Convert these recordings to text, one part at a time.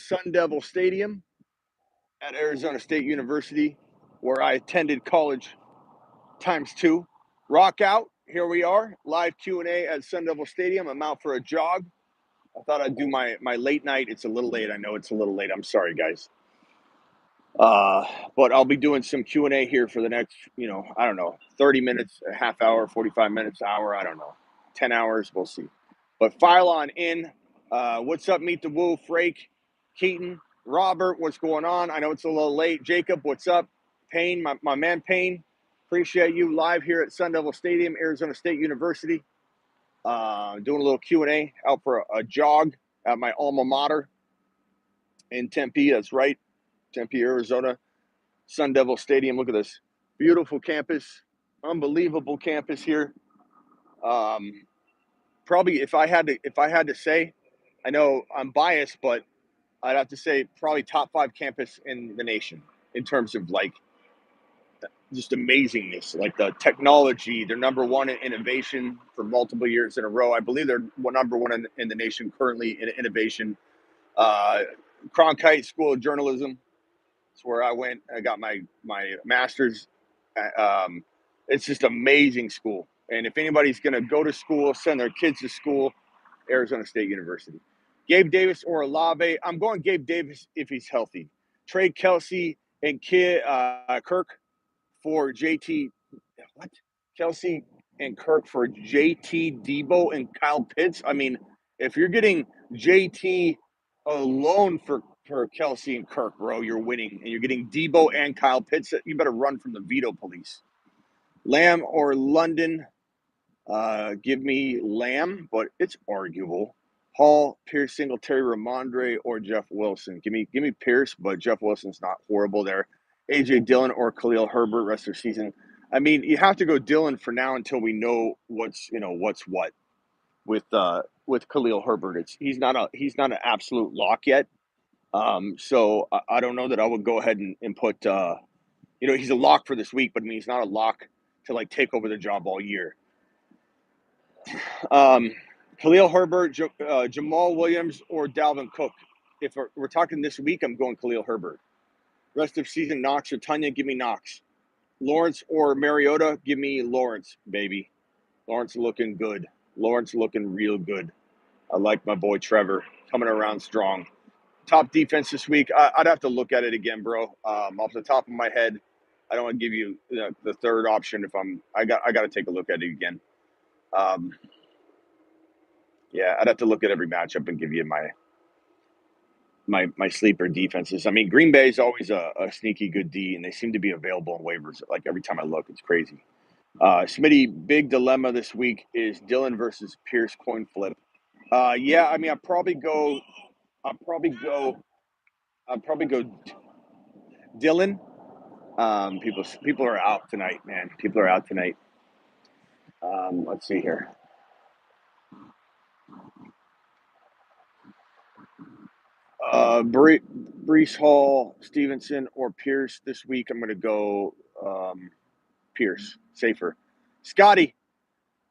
Sun Devil Stadium at Arizona State University, where I attended college times two. Rock out. Here we are, live Q&A at Sun Devil Stadium. I'm out for a jog. I thought I'd do my late night. It's a little late. I know it's a little late. I'm sorry, guys. But I'll be doing some Q&A here for the next, I don't know, 30 minutes, a half hour, 45 minutes, hour, I don't know, 10 hours. We'll see. But file on in. What's up, Meet the Woo, Frake, Keaton, Robert, what's going on? I know it's a little late. Jacob, what's up? Payne, my man Payne, appreciate you. Live here at Sun Devil Stadium, Arizona State University. Doing a little Q&A, out for a jog at my alma mater in Tempe. That's right, Tempe, Arizona. Sun Devil Stadium. Look at this beautiful campus, unbelievable campus here. Probably, if I had to say, I know I'm biased, but I'd have to say probably top 5 campus in the nation in terms of like just amazingness, like the technology. They're number one in innovation for multiple years in a row. I believe they're number one in the nation currently in innovation. Cronkite School of Journalism. That's where I went. I got my master's. It's just amazing school. And if anybody's going to go to school, send their kids to school, Arizona State University. Gabe Davis or Olave. I'm going Gabe Davis if he's healthy. Trade Kelsey and Kirk for JT. What? Kelsey and Kirk for JT, Debo, and Kyle Pitts. I mean, if you're getting JT alone for Kelsey and Kirk, bro, you're winning. And you're getting Debo and Kyle Pitts. You better run from the veto police. Lamb or London. Give me Lamb, but it's arguable. Hall, Pierce, Singletary, Ramondre, or Jeff Wilson. Give me Pierce, but Jeff Wilson's not horrible there. AJ Dillon or Khalil Herbert rest of the season. I mean, you have to go Dillon for now until we know what's what with Khalil Herbert. He's not an absolute lock yet. So I don't know that I would go ahead and put he's a lock for this week, but I mean he's not a lock to like take over the job all year. Khalil Herbert, Jamal Williams, or Dalvin Cook. If we're talking this week, I'm going Khalil Herbert. Rest of season, Knox or Tanya, give me Knox. Lawrence or Mariota, give me Lawrence, baby. Lawrence looking good. Lawrence looking real good. I like my boy Trevor coming around strong. Top defense this week, I'd have to look at it again, bro. Off the top of my head, I don't want to give you the third option. I got to take a look at it again. Yeah, I'd have to look at every matchup and give you my sleeper defenses. I mean, Green Bay is always a sneaky good D, and they seem to be available in waivers. Like every time I look, it's crazy. Smitty, big dilemma this week is Dillon versus Pierce coin flip. Yeah, I mean, I'll probably go Dillon. People are out tonight, man. People are out tonight. Let's see here. Breece Hall, Stevenson, or Pierce this week. I'm going to go Pierce, safer. Scotty,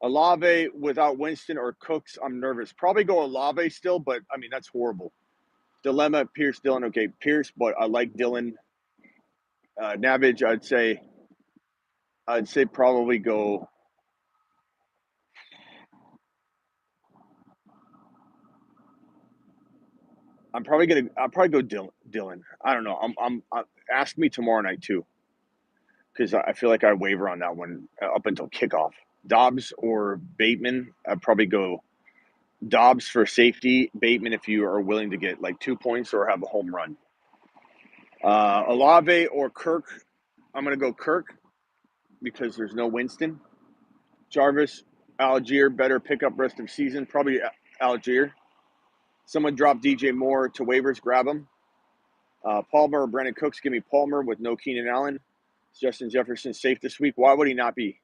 Olave without Winston or Cooks. I'm nervous. Probably go Olave still, but I mean that's horrible. Dilemma: Pierce, Dillon. Okay, Pierce, but I like Dillon. Navage, I'd say probably go. I'll probably go Dillon. I don't know. I'm ask me tomorrow night too, because I feel like I waver on that one up until kickoff. Dobbs or Bateman. I'd probably go Dobbs for safety. Bateman if you are willing to get like 2 points or have a home run. Olave or Kirk. I'm gonna go Kirk because there's no Winston. Jarvis, Algier, better pickup rest of season. Probably Algier. Someone drop DJ Moore to waivers, grab him. Palmer or Brandon Cooks, give me Palmer with no Keenan Allen. Justin Jefferson safe this week. Why would he not be?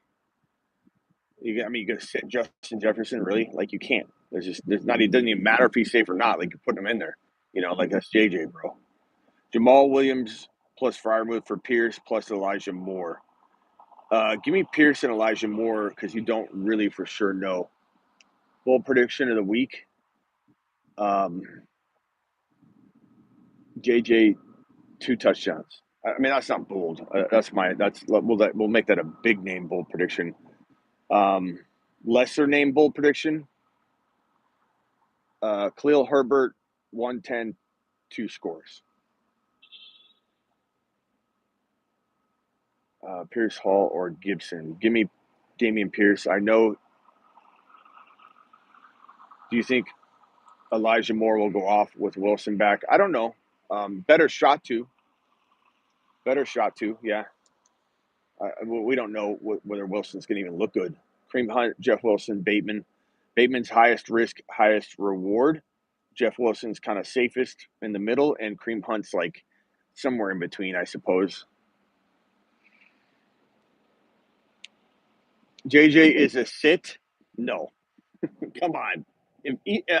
You're going to sit Justin Jefferson, really? Like, you can't. It doesn't even matter if he's safe or not. Like, you're putting him in there. Like that's JJ, bro. Jamal Williams plus Freiermuth for Pierce plus Elijah Moore. Give me Pierce and Elijah Moore because you don't really for sure know. Full prediction of the week. JJ 2 touchdowns. I mean, that's not bold. We'll make that a big name bold prediction. Lesser name bold prediction. Khalil Herbert 110, 2 scores. Pierce Hall or Gibson. Give me Dameon Pierce. I know. Do you think Elijah Moore will go off with Wilson back? I don't know. Better shot to. Yeah. We don't know whether Wilson's going to even look good. Kareem Hunt, Jeff Wilson, Bateman. Bateman's highest risk, highest reward. Jeff Wilson's kind of safest in the middle, and Kareem Hunt's like somewhere in between, I suppose. JJ is a sit? No. Come on.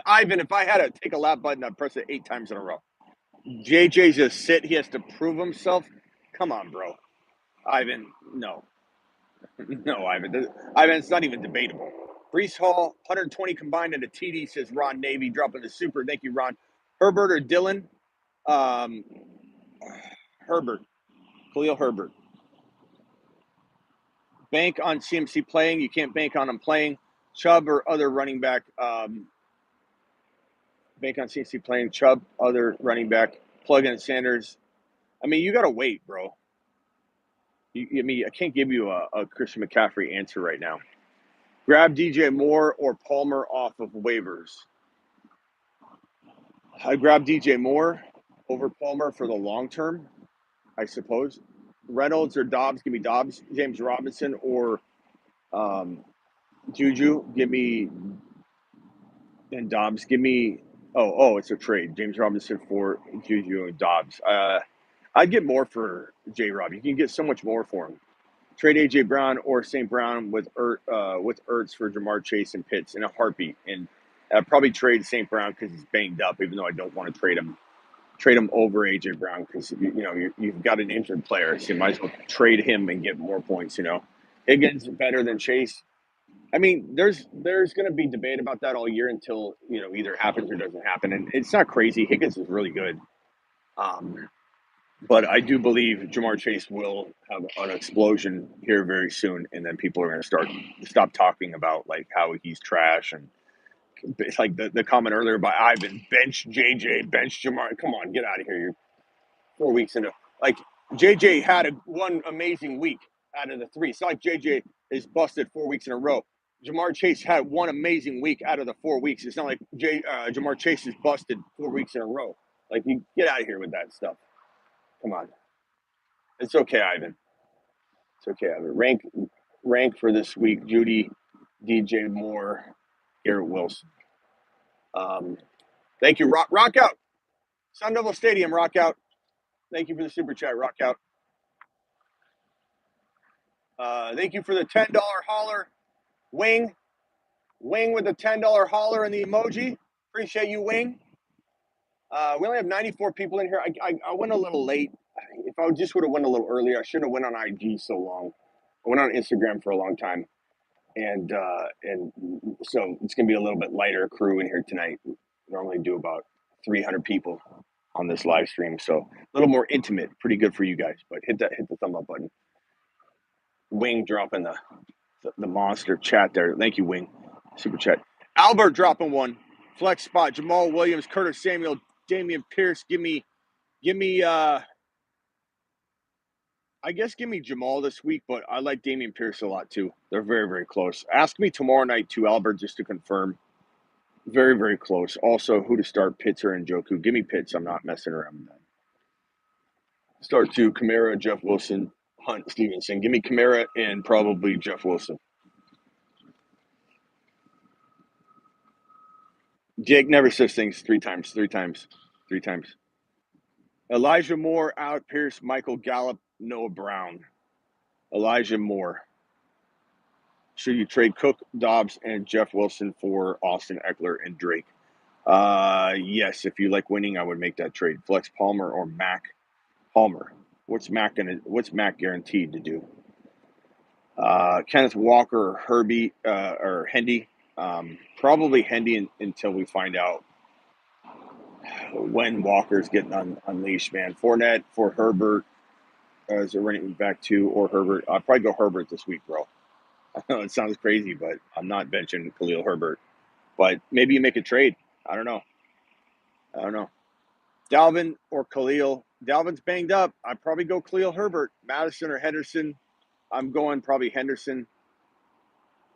Ivan, if I had to take a lap button, I'd press it 8 times in a row. JJ's a sit. He has to prove himself. Come on, bro. Ivan, no. No, Ivan. Ivan, it's not even debatable. Brees Hall, 120 combined and a TD, says Ron Navy, dropping the super. Thank you, Ron. Herbert or Dylan? Herbert. Khalil Herbert. Bank on CMC playing. You can't bank on him playing. Chubb or other running back. Bank on CMC playing. Chubb, other running back. Plug in Sanders. I mean, you got to wait, bro. I can't give you a Christian McCaffrey answer right now. Grab DJ Moore or Palmer off of waivers. I grab DJ Moore over Palmer for the long term, I suppose. Reynolds or Dobbs, give me Dobbs. James Robinson or Juju, give me. And Dobbs, give me. Oh, it's a trade. James Robinson for Juju and Dobbs. I'd get more for J. Rob. You can get so much more for him. Trade AJ Brown or St. Brown with Ertz for Jamar Chase and Pitts in a heartbeat, and I'd probably trade St. Brown because he's banged up. Even though I don't want to trade him over AJ Brown because you've got an injured player, so you might as well trade him and get more points. Higgins better than Chase. I mean, there's going to be debate about that all year until either happens or doesn't happen, and it's not crazy. Higgins is really good. But I do believe Jamar Chase will have an explosion here very soon, and then people are going to stop talking about like how he's trash and it's like the comment earlier by Ivan, bench JJ, bench Jamar. Come on, get out of here! You're 4 weeks into like JJ had one amazing week out of the 3. It's not like JJ is busted 4 weeks in a row. Jamar Chase had one amazing week out of the 4 weeks. It's not like Jamar Chase is busted 4 weeks in a row. Like, you get out of here with that stuff. Come on. It's okay, Ivan. It's okay, Ivan. Rank for this week: Judy, DJ Moore, Garrett Wilson. Thank you. Rock out. Sun Devil Stadium, rock out. Thank you for the super chat, rock out. Thank you for the $10 holler. Wing with the $10 holler and the emoji. Appreciate you, Wing. We only have 94 people in here. I went a little late. If I just would have went a little earlier, I shouldn't have went on IG so long. I went on Instagram for a long time, and so it's gonna be a little bit lighter crew in here tonight. We normally do about 300 people on this live stream, so a little more intimate. Pretty good for you guys. But hit the thumb up button. Wing dropping the monster chat there. Thank you, Wing. Super chat. Albert dropping one. Flex spot. Jamal Williams, Curtis Samuel, Dameon Pierce. Give me I guess give me Jamal this week, but I like Dameon Pierce a lot too. They're very, very close. Ask me tomorrow night too, Albert, just to confirm. Very, very close. Also, who to start, Pitts or Njoku? Give me Pitts. I'm not messing around with that. Start 2, Kamara, Jeff Wilson, Hunt, Stevenson. Give me Kamara and probably Jeff Wilson. Jake never says things 3 times. Elijah Moore, Alec Pierce, Michael Gallup, Noah Brown. Elijah Moore. Should you trade Cook, Dobbs, and Jeff Wilson for Austin Eckler and Drake? Yes, if you like winning, I would make that trade. Flex Palmer or Mac. Palmer. What's Mac guaranteed to do? Kenneth Walker or Herbie or Hendy. Probably Hendy until we find out when Walker's getting unleashed, man. Fournette for Herbert as a running back two or Herbert. I'll probably go Herbert this week, bro. I know it sounds crazy, but I'm not benching Khalil Herbert. But maybe you make a trade. I don't know. Dalvin or Khalil. Dalvin's banged up. I'd probably go Khalil Herbert. Madison or Henderson. I'm going probably Henderson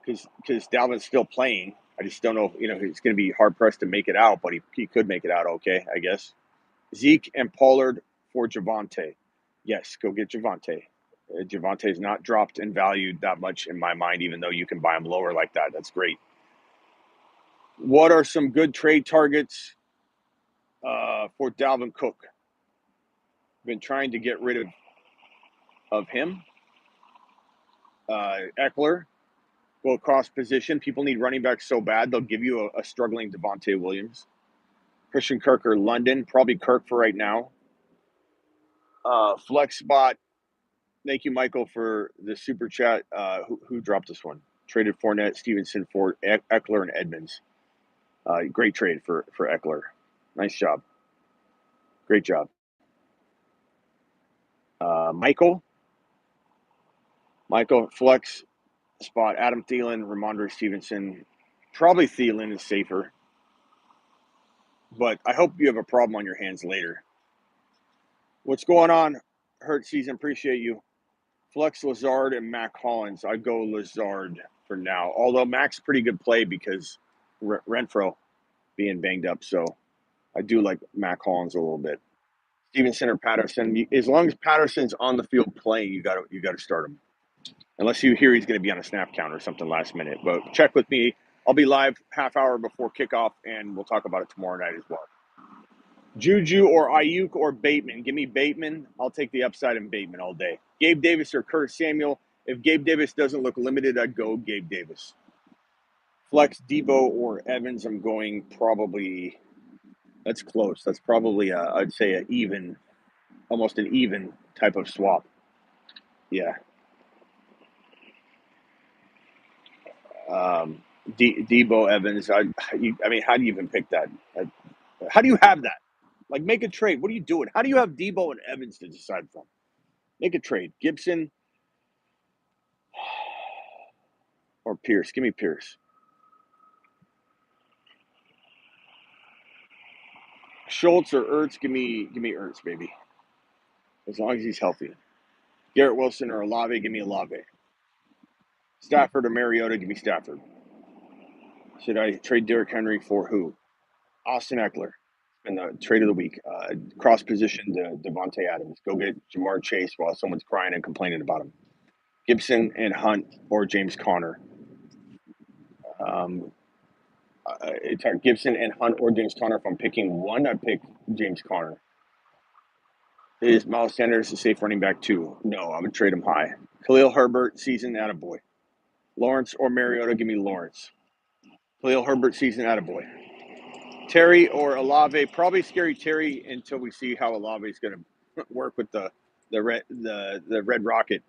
because Dalvin's still playing. I just don't know if, he's going to be hard-pressed to make it out, but he could make it out okay, I guess. Zeke and Pollard for Javonte. Yes, go get Javonte. Javante's not dropped in value that much in my mind, even though you can buy him lower like that. That's great. What are some good trade targets for Dalvin Cook? Been trying to get rid of him. Eckler, go across position. People need running backs so bad, they'll give you a struggling Devontae Williams. Christian Kirk or London, probably Kirk for right now. Flex spot. Thank you, Michael, for the super chat. Who dropped this one? Traded Fournette, Stevenson for Eckler and Edmonds. Great trade for Eckler. Nice job. Great job. Michael, flex spot. Adam Thielen, Ramondre Stevenson. Probably Thielen is safer. But I hope you have a problem on your hands later. What's going on, Hurt Season? Appreciate you. Flex Lazard and Mac Hollins. I'd go Lazard for now. Although Mac's pretty good play because Renfro being banged up. So I do like Mac Hollins a little bit. Stevenson or Patterson. As long as Patterson's on the field playing, you got to start him. Unless you hear he's going to be on a snap count or something last minute. But check with me. I'll be live half hour before kickoff, and we'll talk about it tomorrow night as well. Juju or Ayuk or Bateman. Give me Bateman. I'll take the upside in Bateman all day. Gabe Davis or Curtis Samuel. If Gabe Davis doesn't look limited, I'd go Gabe Davis. Flex Debo or Evans. I'm going probably. That's close. That's probably I'd say almost an even type of swap. Yeah. Debo Evans. I mean, how do you even pick that? How do you have that? Like, make a trade. What are you doing? How do you have Debo and Evans to decide from? Make a trade. Gibson or Pierce. Give me Pierce. Schultz or Ertz. Give me Ertz, baby. As long as he's healthy. Garrett Wilson or Olave. Give me Olave. Stafford or Mariota. Give me Stafford. Should I trade Derrick Henry for who? Austin Eckler. And the trade of the week. Cross position to Devontae Adams. Go get Jamar Chase while someone's crying and complaining about him. Gibson and Hunt or James Conner. Gibson and Hunt or James Conner. If I'm picking one, I'd pick James Conner. Is Miles Sanders a safe running back too? No, I would trade him high. Khalil Herbert, season, attaboy. Lawrence or Mariota, give me Lawrence. Khalil Herbert, season, attaboy. Terry or Olave, probably scary Terry until we see how Olave is going to work with the Red Rocket.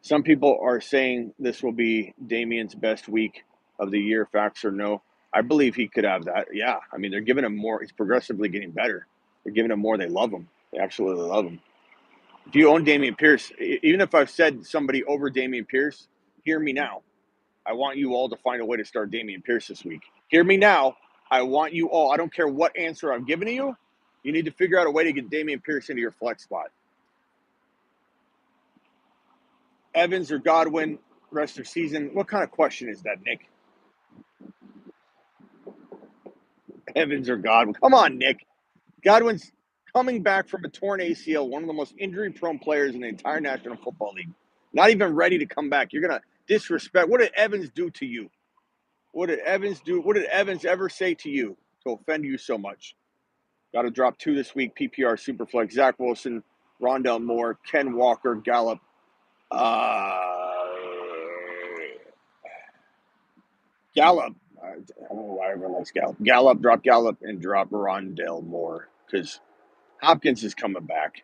Some people are saying this will be Damien's best week of the year. Facts or no? I believe he could have that. Yeah, I mean, they're giving him more. He's progressively getting better. They're giving him more. They love him. They absolutely love him. If you own Dameon Pierce, even if I've said somebody over Dameon Pierce, hear me now. I want you all to find a way to start Dameon Pierce this week. Hear me now. I want you all. I don't care what answer I'm giving to you. You need to figure out a way to get Dameon Pierce into your flex spot. Evans or Godwin, rest of season. What kind of question is that, Nick? Evans or Godwin? Come on, Nick. Godwin's coming back from a torn ACL, one of the most injury-prone players in the entire National Football League. Not even ready to come back. You're going to disrespect. What did Evans do to you? What did Evans do? What did Evans ever say to you to offend you so much? Got to drop 2 this week. PPR Superflex. Zach Wilson, Rondell Moore, Ken Walker, Gallup. Gallup. I don't know why everyone likes Gallup. Drop Gallup, and drop Rondell Moore because Hopkins is coming back.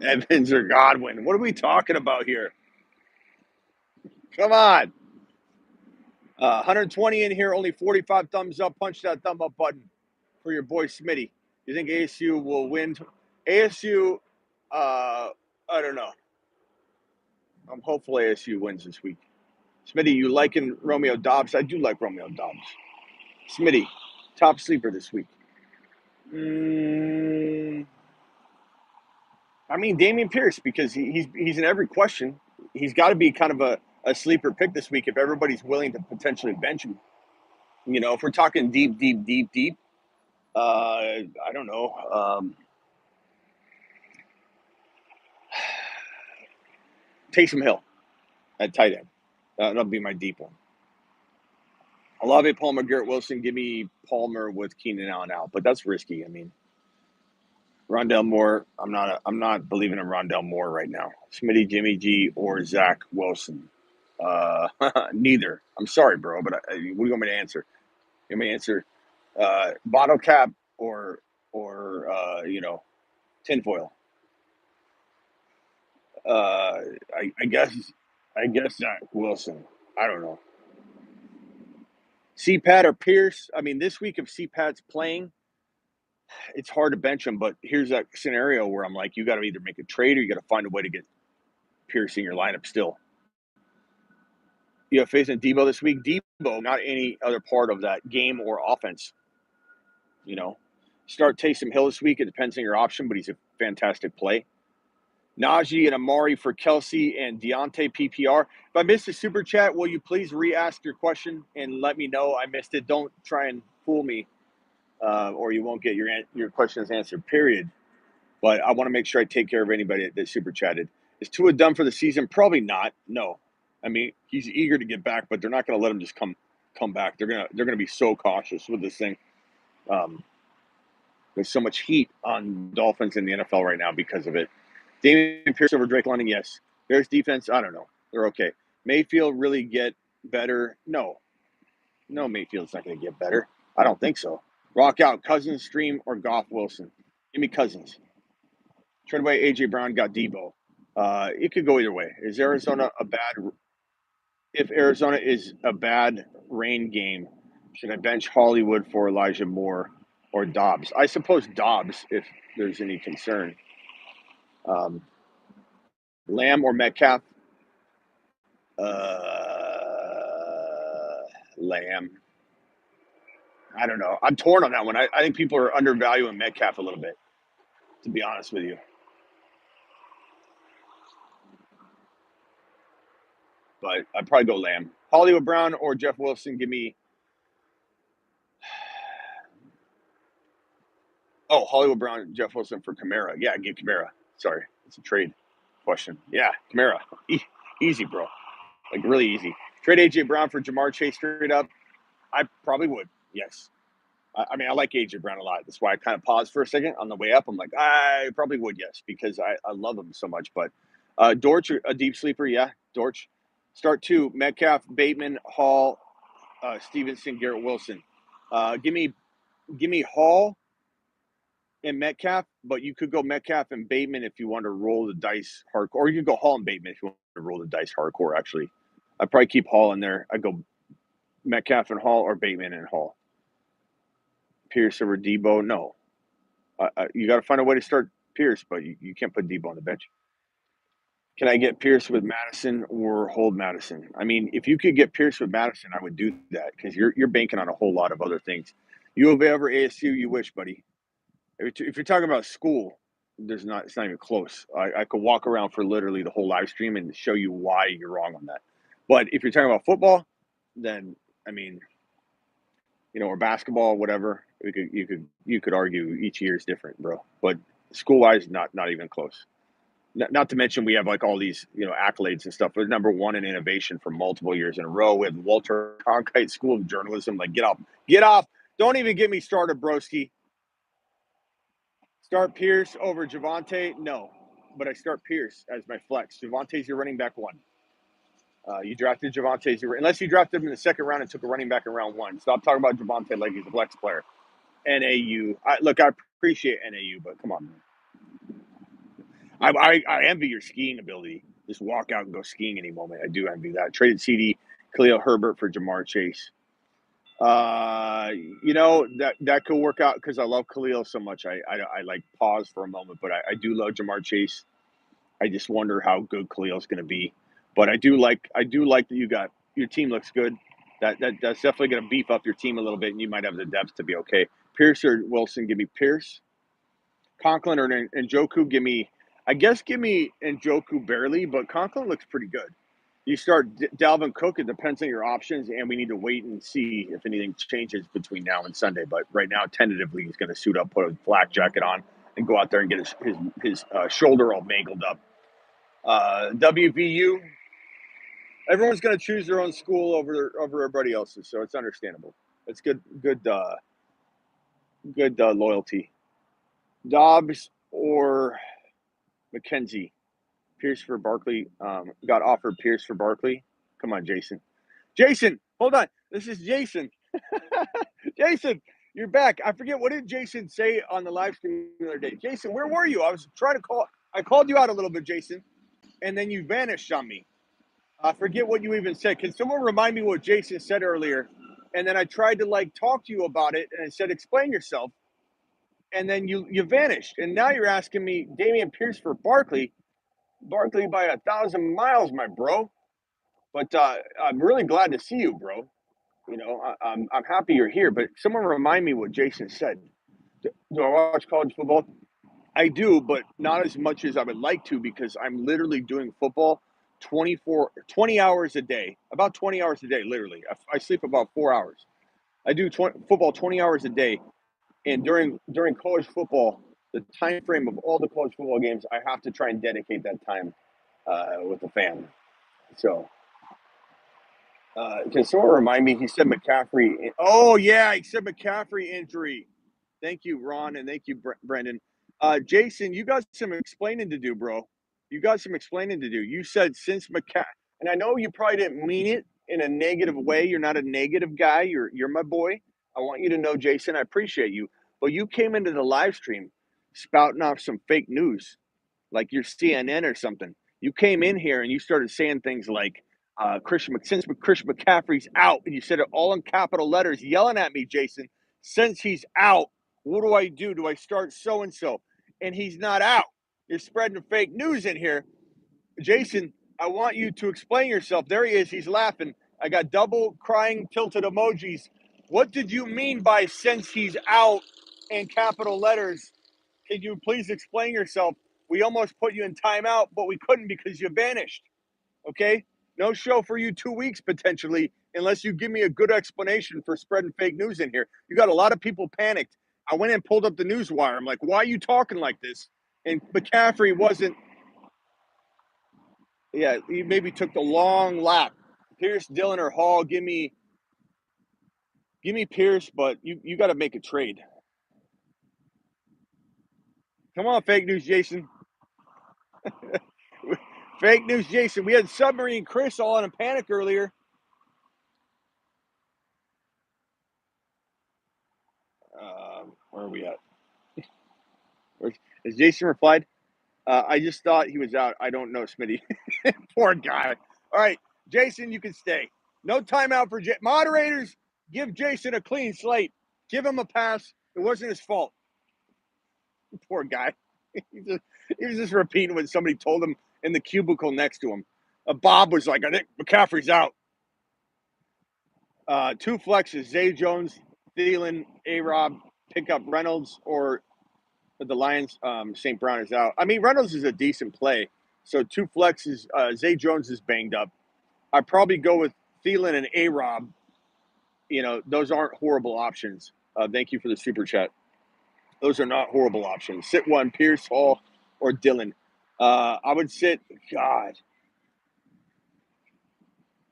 Evans or Godwin. What are we talking about here? Come on. 120 in here, only 45 thumbs up. Punch that thumb up button for your boy Smitty. You think ASU will win? ASU, I don't know. I'm hopeful ASU wins this week. Smitty, you liking Romeo Dobbs? I do like Romeo Dobbs. Smitty, top sleeper this week. I mean, Dameon Pierce, because he's in every question. He's got to be kind of a sleeper pick this week if everybody's willing to potentially bench him. You know, if we're talking deep, I don't know. Taysom Hill at tight end. That'll be my deep one. Olave, Palmer, Garrett Wilson. Give me Palmer with Keenan Allen out, but that's risky. I mean, Rondell Moore. I'm not believing in Rondell Moore right now. Smitty, Jimmy G, or Zach Wilson. Neither. I'm sorry, bro, but what do you want me to answer? You want me to answer bottle cap or tinfoil? I guess Zach Wilson. I don't know. CPAT or Pierce. I mean, this week if CPAT's playing, it's hard to bench him. But here's that scenario where I'm like, you got to either make a trade or you got to find a way to get Pierce in your lineup still. You have faith in Debo this week. Debo, not any other part of that game or offense. You know, start Taysom Hill this week. It depends on your option, but he's a fantastic play. Najee and Amari for Kelsey and Deontay PPR. If I missed a super chat, will you please re-ask your question and let me know I missed it? Don't try and fool me, or you won't get your questions answered, period. But I want to make sure I take care of anybody that super chatted. Is Tua done for the season? Probably not. No. I mean, he's eager to get back, but they're not going to let him just come back. They're gonna be so cautious with this thing. There's so much heat on Dolphins in the NFL right now because of it. Dameon Pierce over Drake London, yes. Bears defense, I don't know. They're okay. Mayfield really get better? No. No, Mayfield's not going to get better. I don't think so. Rock out, Cousins, Stream, or Goff Wilson. Give me Cousins. Trade away A.J. Brown, got Debo. It could go either way. Is Arizona a bad – if Arizona is a bad rain game, should I bench Hollywood for Elijah Moore or Dobbs? I suppose Dobbs if there's any concern. Lamb or Metcalf? Lamb. I don't know. I'm torn on that one. I think people are undervaluing Metcalf a little bit, to be honest with you. But I'd probably go Lamb. Hollywood Brown or Jeff Wilson, give me. Oh, Hollywood Brown, Jeff Wilson for Kamara. Yeah, give Kamara. Sorry, it's a trade question. Yeah, Kamara. Easy, bro. Like, really easy. Trade A.J. Brown for Jamar Chase straight up. I probably would, yes. I mean, I like A.J. Brown a lot. That's why I kind of paused for a second on the way up. I'm like, I probably would, yes, because I love him so much. But Dortch, a deep sleeper, yeah, Dortch. Start two, Metcalf, Bateman, Hall, Stevenson, Garrett Wilson. Give me Hall and Metcalf, but you could go Metcalf and Bateman if you want to roll the dice hardcore. Or you could go Hall and Bateman if you want to roll the dice hardcore, actually. I'd probably keep Hall in there. I'd go Metcalf and Hall or Bateman and Hall. Pierce over Debo, no. You got to find a way to start Pierce, but you can't put Debo on the bench. Can I get Pierce with Madison or hold Madison? I mean, if you could get Pierce with Madison, I would do that because you're banking on a whole lot of other things. U of A over ASU, you wish, buddy. If you're talking about school, it's not even close. I could walk around for literally the whole live stream and show you why you're wrong on that. But if you're talking about football, then I mean, or basketball, whatever. You could argue each year is different, bro. But school-wise, not even close. Not to mention we have like all these accolades and stuff. We're number one in innovation for multiple years in a row. We have Walter Cronkite School of Journalism. Like, get off. Don't even get me started, broski. Start Pierce over Javonte? No, but I start Pierce as my flex. Javonte's your running back one. You drafted Javonte unless you drafted him in the second round and took a running back in round one. Stop talking about Javonte like he's a flex player. NAU. I appreciate NAU, but come on, man. I envy your skiing ability. Just walk out and go skiing any moment. I do envy that. Traded CD, Khalil Herbert for Jamar Chase. That could work out because I love Khalil so much. I like pause for a moment, but I do love Jamar Chase. I just wonder how good Khalil's going to be. But I do like that you got your team looks good. That's definitely going to beef up your team a little bit, and you might have the depth to be okay. Pierce or Wilson, give me Pierce. Conklin or Njoku, give me Njoku barely, but Conklin looks pretty good. You start Dalvin Cook, it depends on your options, and we need to wait and see if anything changes between now and Sunday. But right now, tentatively, he's going to suit up, put a flak jacket on, and go out there and get his shoulder all mangled up. WVU, everyone's going to choose their own school over everybody else's, so it's understandable. It's good loyalty. Dobbs or McKenzie? Pierce for Barkley. Got offered Pierce for Barkley. Come on, Jason. Jason, hold on. This is Jason. Jason, you're back. I forget, what did Jason say on the live stream the other day? Jason, where were you? I was trying to call. I called you out a little bit, Jason, and then you vanished on me. I forget what you even said. Can someone remind me what Jason said earlier? And then I tried to talk to you about it, and I said, explain yourself. And then you vanished. And now you're asking me Damian Pierce for Barkley. Barkley by 1,000 miles, my bro. But I'm really glad to see you, bro. I'm happy you're here. But someone remind me what Jason said. Do I watch college football? I do, but not as much as I would like to because I'm literally doing football 20 hours a day, about 20 hours a day, literally. I sleep about 4 hours. I do football 20 hours a day. And during college football, the time frame of all the college football games, I have to try and dedicate that time with the family. So, can someone remind me? He said McCaffrey. Oh yeah, he said McCaffrey injury. Thank you, Ron, and thank you, Brendan. Jason, you got some explaining to do, bro. You got some explaining to do. You said since McCaffrey, and I know you probably didn't mean it in a negative way. You're not a negative guy. You're my boy. I want you to know, Jason, I appreciate you. But you came into the live stream spouting off some fake news, like you're CNN or something. You came in here and you started saying things like, since Christian McCaffrey's out, and you said it all in capital letters, yelling at me, Jason. Since he's out, what do I do? Do I start so and so? And he's not out. You're spreading fake news in here. Jason, I want you to explain yourself. There he is. He's laughing. I got double crying tilted emojis. What did you mean by since he's out in capital letters? Can you please explain yourself? We almost put you in timeout, but we couldn't because you vanished. Okay? No show for you 2 weeks potentially, unless you give me a good explanation for spreading fake news in here. You got a lot of people panicked. I went and pulled up the news wire. I'm like, why are you talking like this? And McCaffrey wasn't. Yeah, he maybe took the long lap. Pierce, Dillon, or Hall. Give me Pierce, but you got to make a trade. Come on, fake news, Jason. Fake news, Jason. We had Submarine Chris all in a panic earlier. Where are we at? Has Jason replied? I just thought he was out. I don't know, Smitty. Poor guy. All right, Jason, you can stay. No timeout for moderators. Give Jason a clean slate. Give him a pass. It wasn't his fault. Poor guy. He was just repeating what somebody told him in the cubicle next to him. Bob was like, I think McCaffrey's out. Two flexes, Zay Jones, Thielen, A-Rob, pick up Reynolds, or the Lions, St. Brown is out. I mean, Reynolds is a decent play. So two flexes, Zay Jones is banged up. I'd probably go with Thielen and A-Rob. Those aren't horrible options. Thank you for the super chat. Those are not horrible options. Sit one, Pierce, Hall, or Dillon. I would sit, God,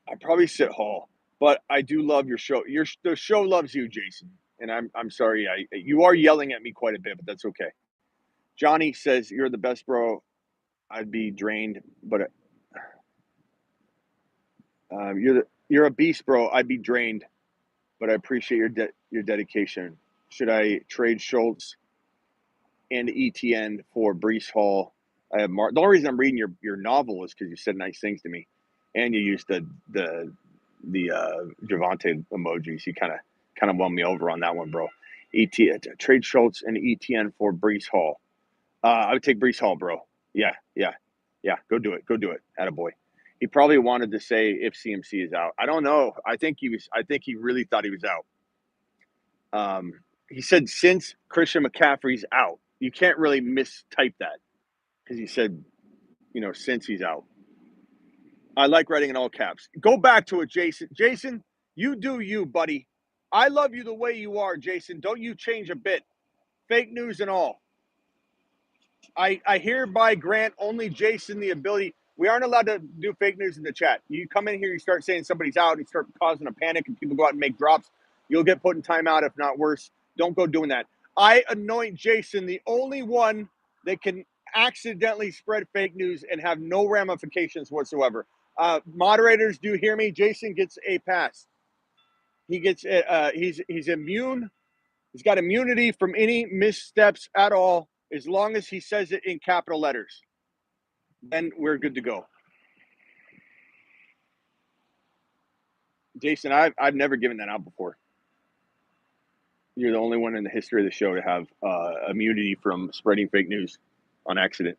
I'd probably sit Hall. But I do love your show. The show loves you, Jason. And I'm sorry, you are yelling at me quite a bit, but that's okay. Johnny says, you're the best, bro. I'd be drained, but you're a beast, bro. I'd be drained, but I appreciate your dedication. Should I trade Schultz and ETN for Breece Hall? I have the only reason I'm reading your novel is because you said nice things to me, and you used the Javante emojis. He kind of won me over on that one, bro. Trade Schultz and ETN for Brees Hall. I would take Brees Hall, bro. Yeah. Go do it. Attaboy. He probably wanted to say if CMC is out. I don't know. I think he really thought he was out. He said since Christian McCaffrey's out. You can't really mistype that because he said, since he's out. I like writing in all caps. Go back to it, Jason. Jason, you do you, buddy. I love you the way you are, Jason. Don't you change a bit. Fake news and all. I hereby grant only Jason the ability. We aren't allowed to do fake news in the chat. You come in here, you start saying somebody's out, you start causing a panic, and people go out and make drops. You'll get put in timeout, if not worse. Don't go doing that. I anoint Jason the only one that can accidentally spread fake news and have no ramifications whatsoever. Moderators, do you hear me? Jason gets a pass. He gets he's immune. He's got immunity from any missteps at all, as long as he says it in capital letters. Then we're good to go. Jason, I've never given that out before. You're the only one in the history of the show to have immunity from spreading fake news on accident.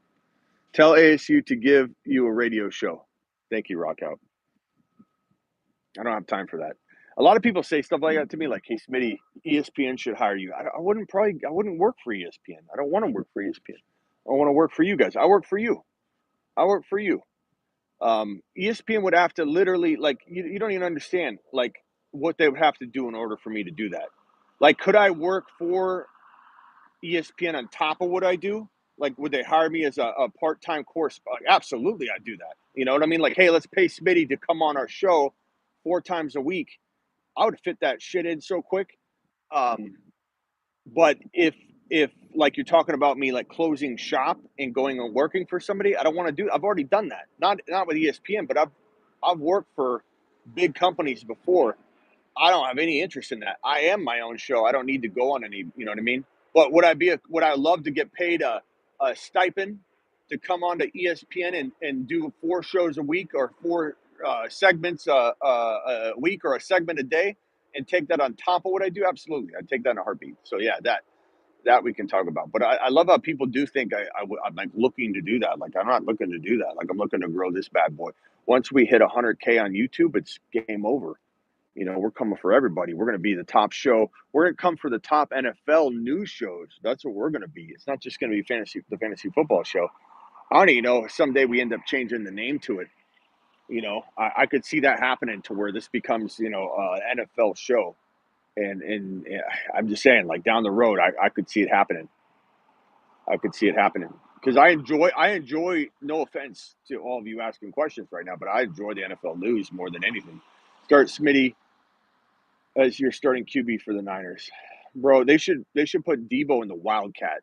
Tell ASU to give you a radio show. Thank you, Rockout. I don't have time for that. A lot of people say stuff like that to me, like, "Hey, Smitty, ESPN should hire you." I wouldn't work for ESPN. I don't want to work for ESPN. I want to work for you guys. I work for you. ESPN would have to literally, like, you don't even understand, like, what they would have to do in order for me to do that. Like, could I work for ESPN on top of what I do? Like, would they hire me as a part-time course? Absolutely, I'd do that. You know what I mean? Like, hey, let's pay Smitty to come on our show 4 times a week. I would fit that shit in so quick. But if like you're talking about me like closing shop and going and working for somebody, I don't want to do. I've already done that. Not with ESPN, but I've worked for big companies before. I don't have any interest in that. I am my own show. I don't need to go on any. You know what I mean? But would I love to get paid a stipend to come on to ESPN and do 4 shows a week or 4 segments a week or a segment a day and take that on top of what I do? Absolutely. I'd take that in a heartbeat. So yeah, that we can talk about. But I love how people do think I'm like looking to do that. Like, I'm not looking to do that. Like, I'm looking to grow this bad boy. Once we hit 100K on YouTube, it's game over. We're coming for everybody. We're going to be the top show. We're going to come for the top NFL news shows. That's what we're going to be. It's not just going to be the fantasy football show. I don't even know if someday we end up changing the name to it. I could see that happening to where this becomes, an NFL show. And I'm just saying, like, down the road, I could see it happening. Because I enjoy, no offense to all of you asking questions right now, but I enjoy the NFL news more than anything. Start Smitty as your starting QB for the Niners. Bro, they should put Debo in the Wildcat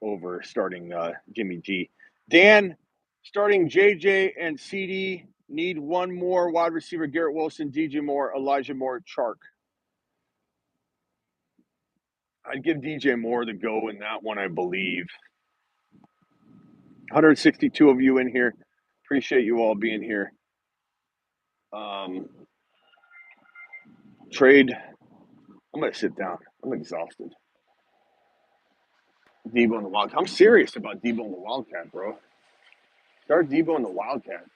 over starting Jimmy G. Dan, starting JJ and CD, need one more wide receiver: Garrett Wilson, DJ Moore, Elijah Moore, Chark. I'd give DJ Moore the go in that one, I believe. 162 of you in here. Appreciate you all being here. Trade. I'm going to sit down. I'm exhausted. Debo in the Wildcat. I'm serious about Debo in the Wildcat, bro. Start Debo in the Wildcat.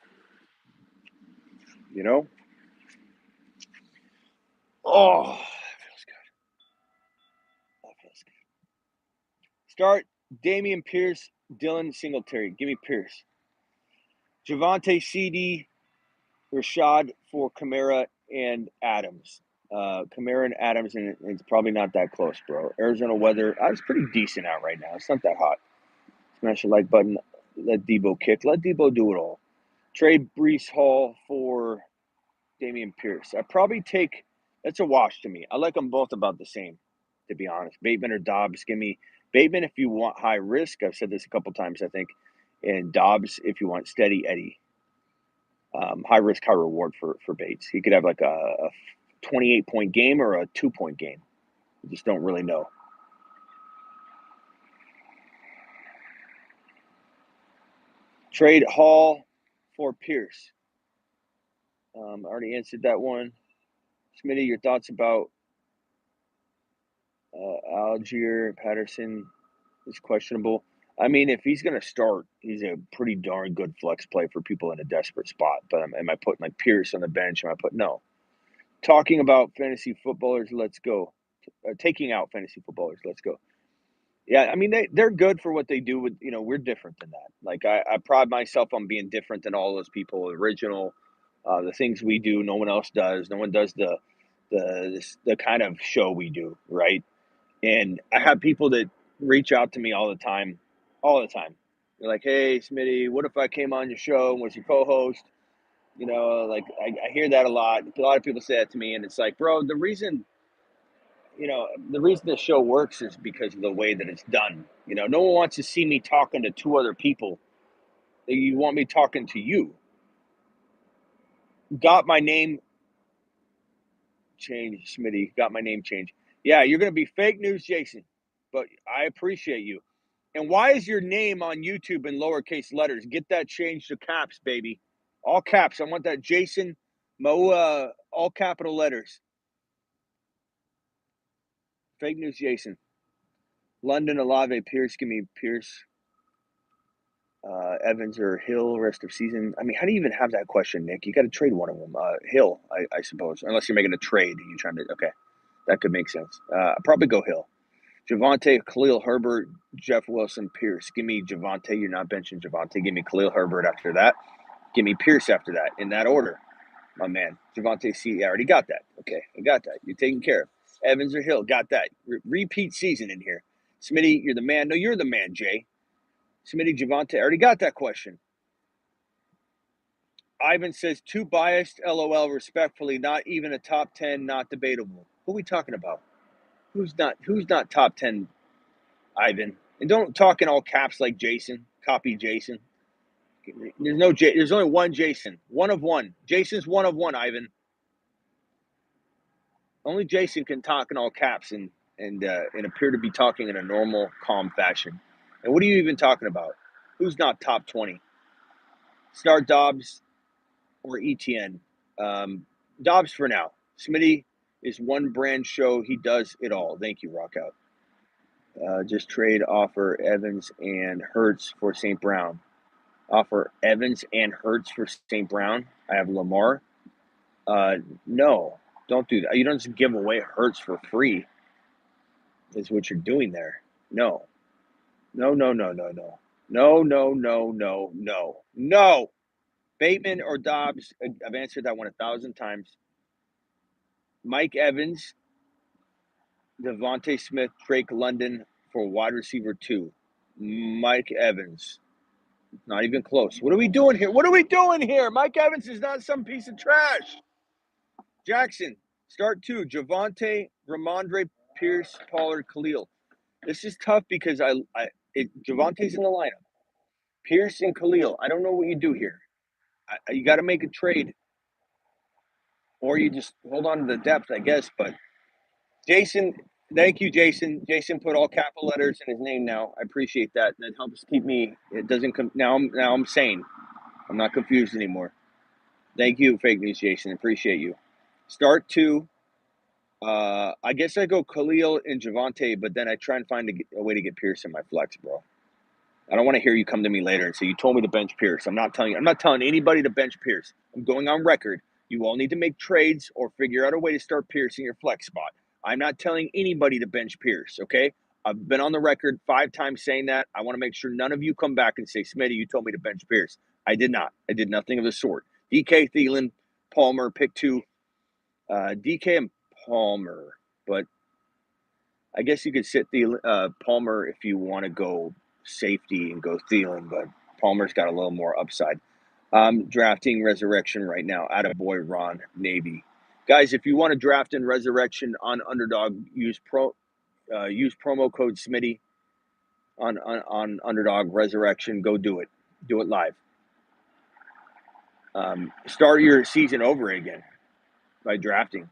Oh, that feels good. Start Damian Pierce, Dylan Singletary. Give me Pierce. Javante, CD, Rashad for Kamara and Adams. Kamara and Adams, and it's probably not that close, bro. Arizona weather, it's pretty decent out right now. It's not that hot. Smash the like button. Let Debo kick. Let Debo do it all. Trade Brees Hall for Damian Pierce. I probably take. That's a wash to me. I like them both about the same, to be honest. Bateman or Dobbs. Give me Bateman if you want high risk. I've said this a couple times, I think. And Dobbs if you want steady Eddie. High risk, high reward for Bates. He could have like a 28-point game or a 2-point game. You just don't really know. Trade Hall for Pierce. I already answered that one. Smitty, your thoughts about Algier Patterson is questionable. I mean, if he's going to start, he's a pretty darn good flex play for people in a desperate spot. But am I putting like Pierce on the bench? Am I putting no? Talking about fantasy footballers, let's go. Taking out fantasy footballers, let's go. Yeah, I mean they're good for what they do. With we're different than that. Like I pride myself on being different than all those people. Original, the things we do, no one else does. No one does the kind of show we do, right? And I have people that reach out to me all the time, all the time. They're like, "Hey, Smitty, what if I came on your show and was your co-host?" Like I hear that a lot. A lot of people say that to me, and it's like, bro, the reason the show works is because of the way that it's done. No one wants to see me talking to two other people. You want me talking to you. Got my name changed, Smitty. Got my name changed. Yeah, you're going to be fake news, Jason, but I appreciate you. And why is your name on YouTube in lowercase letters? Get that changed to caps, baby. All caps. I want that Jason Moa, all capital letters. Fake news, Jason. London, Olave, Pierce. Give me Pierce. Evans or Hill rest of season. I mean, how do you even have that question, Nick? You got to trade one of them. Hill, I suppose, unless you're making a trade. You trying to? Okay, that could make sense. Probably go Hill. Javonte, Khalil Herbert, Jeff Wilson, Pierce. Give me Javonte. You're not benching Javonte. Give me Khalil Herbert after that. Give me Pierce after that. In that order, my man. Javonte C. I already got that. Okay, I got that. You're taken care of. Evans or Hill, got that. Repeat season in here. Smitty, you're the man. No, you're the man, Jay. Smitty, Javonte. I already got that question. Ivan says, too biased, LOL, respectfully, not even a top 10, not debatable. Who are we talking about? Who's not top 10, Ivan? And don't talk in all caps like Jason. Copy Jason. There's only one Jason. One of one. Jason's one of one, Ivan. Only Jason can talk in all caps and appear to be talking in a normal, calm fashion. And what are you even talking about? Who's not top 20? Start Dobbs or ETN. Dobbs for now. Smitty is one brand show. He does it all. Thank you, Rockout. Just trade offer Evans and Hurts for St. Brown. Offer Evans and Hurts for St. Brown. I have Lamar. No, don't do that. You don't just give away Hurts for free. Is what you're doing there. No. No, no, no, no, no. No, no, no, no, no. No. Bateman or Dobbs. I've answered that one 1,000 times. Mike Evans, Devontae Smith, Drake London for wide receiver 2. Mike Evans. Not even close. What are we doing here? What are we doing here? Mike Evans is not some piece of trash. Jackson, start 2. Javonte, Ramondre, Pierce, Pollard, Khalil. This is tough because Javonte's in the lineup. Pierce and Khalil. I don't know what you do here. You got to make a trade, or you just hold on to the depth, I guess. But Jason, thank you, Jason. Jason put all capital letters in his name now. I appreciate that. That helps keep me. It doesn't come now. I'm sane. I'm not confused anymore. Thank you, fake news, Jason. Appreciate you. Start 2. I guess I go Khalil and Javonte, but then I try and find a way to get Pierce in my flex, bro. I don't want to hear you come to me later and say you told me to bench Pierce. I'm not telling anybody to bench Pierce. I'm going on record. You all need to make trades or figure out a way to start Pierce in your flex spot. I'm not telling anybody to bench Pierce, okay? I've been on the record 5 times saying that. I want to make sure none of you come back and say, Smitty, you told me to bench Pierce. I did not. I did nothing of the sort. DK, Thielen, Palmer, pick 2. DK and Palmer, but I guess you could sit Palmer if you want to go safety and go Thielen, but Palmer's got a little more upside. Drafting Resurrection right now. Attaboy, Ron, Navy. Guys, if you want to draft in Resurrection on Underdog, use promo code Smitty on Underdog Resurrection. Go do it. Do it live. Start your season over again by drafting.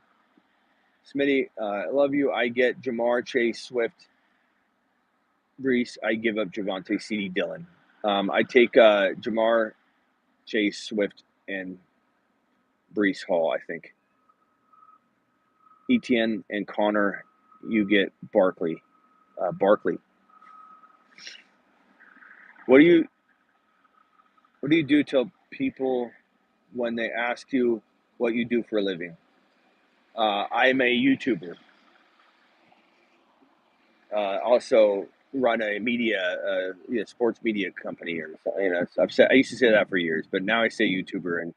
Smitty, I love you. I get Jamar, Chase, Swift, Brees. I give up Javonte, CD, Dillon. I take Jamar, Chase, Swift, and Brees Hall, I think. Etienne and Connor, you get Barkley. Barkley. What do you do to people when they ask you what you do for a living? I am a YouTuber. Also run a sports media company, or I used to say that for years, but now I say YouTuber, and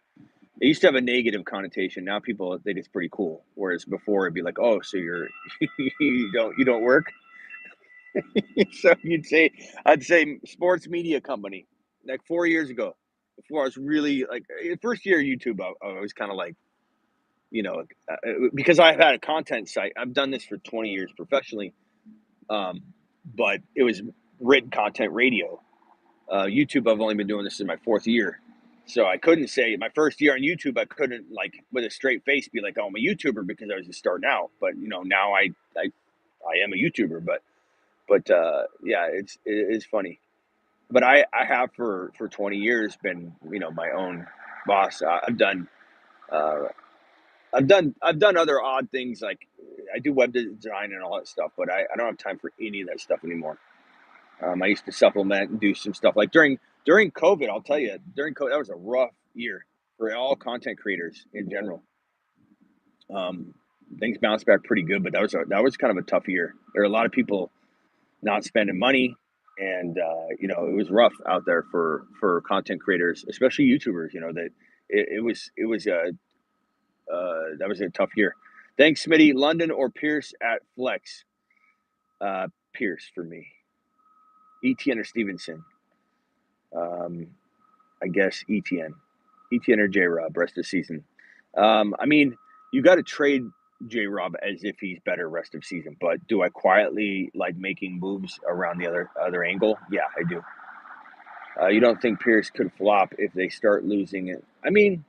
it used to have a negative connotation. Now people think it's pretty cool, whereas before it'd be like, oh, so you're you don't work. So I'd say sports media company. Like 4 years ago, before I was really like first year of YouTube, I was kind of like, because I've had a content site. I've done this for 20 years professionally, um, but it was written content radio. YouTube, I've only been doing this in my fourth year. So I couldn't say my first year on YouTube, I couldn't like with a straight face be like, oh, I'm a YouTuber because I was just starting out. But now I am a YouTuber. But yeah, it is funny. But I have for 20 years been my own boss. Uh, I've done other odd things, like I do web design and all that stuff, but I don't have time for any of that stuff anymore. I used to supplement and do some stuff like during COVID. I'll tell you, during COVID, that was a rough year for all content creators in general. Um, Things bounced back pretty good, but that was kind of a tough year. There were a lot of people not spending money, and it was rough out there for content creators, especially YouTubers. That it was a that was a tough year. Thanks, Smitty. London or Pierce at Flex? Pierce for me. Etienne or Stevenson? Um, I guess Etienne or J Rob rest of the season. I mean, you got to trade J Rob as if he's better rest of season. But do I quietly like making moves around the other angle? Yeah, I do. You don't think Pierce could flop if they start losing it? I mean,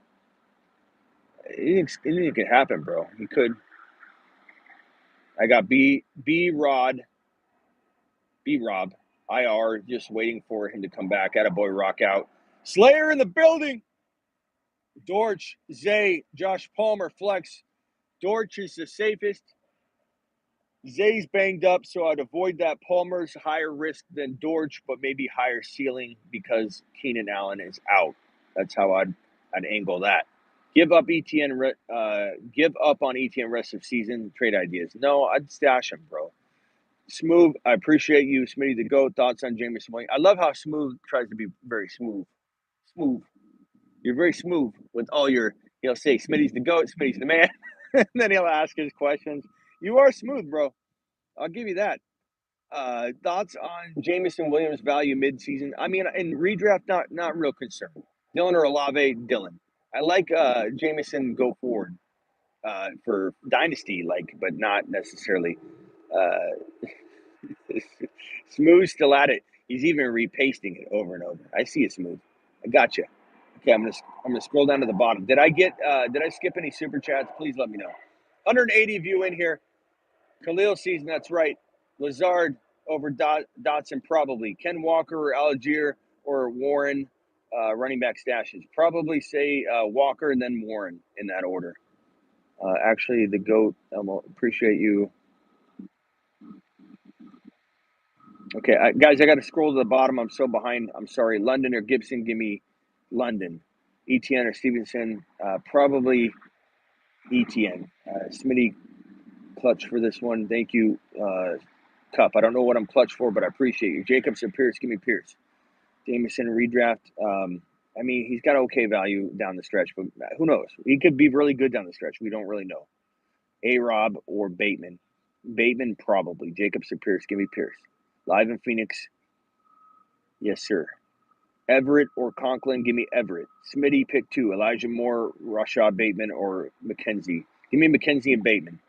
anything could happen, bro. He could. I got B Rob IR, just waiting for him to come back. Attaboy rock out. Slayer in the building. Dorch, Zay, Josh Palmer, Flex. Dorch is the safest. Zay's banged up, so I'd avoid that. Palmer's higher risk than Dorch, but maybe higher ceiling because Keenan Allen is out. That's how I'd angle that. Give up ETN. Give up on ETN rest of season. Trade ideas. No, I'd stash him, bro. Smooth. I appreciate you, Smitty the GOAT. Thoughts on Jamison? I love how Smooth tries to be very smooth. Smooth. You're very smooth with all your. He'll say Smitty's the GOAT. Smitty's the man. And then he'll ask his questions. You are smooth, bro. I'll give you that. Thoughts on Jamison Williams' value midseason? I mean, in redraft, not real concerned. Dylan or Olave? Dylan. I like Jamison go forward for dynasty, but not necessarily. Smooth still at it. He's even repasting it over and over. I see it, Smooth. I got you. Okay, I'm gonna scroll down to the bottom. Did I skip any super chats? Please let me know. 180 of you in here. Khalil season, that's right. Lazard over Dotson, probably. Ken Walker or Algier or Warren, running back stashes. Probably say Walker and then Warren in that order. Actually, the GOAT, Elmo, appreciate you. Okay, guys, I got to scroll to the bottom. I'm so behind. I'm sorry. London or Gibson, give me London. ETN or Stevenson, probably ETN. Smitty, clutch for this one. Thank you, Cup. I don't know what I'm clutch for, but I appreciate you. Jacobs or Pierce, give me Pierce. Jamison redraft. I mean, he's got okay value down the stretch, but who knows? He could be really good down the stretch. We don't really know. A-Rob or Bateman. Bateman, probably. Jacobs or Pierce, give me Pierce. Live in Phoenix. Yes, sir. Everett or Conklin, give me Everett. Smitty, pick two. Elijah Moore, Rashad Bateman, or McKenzie. Give me McKenzie and Bateman.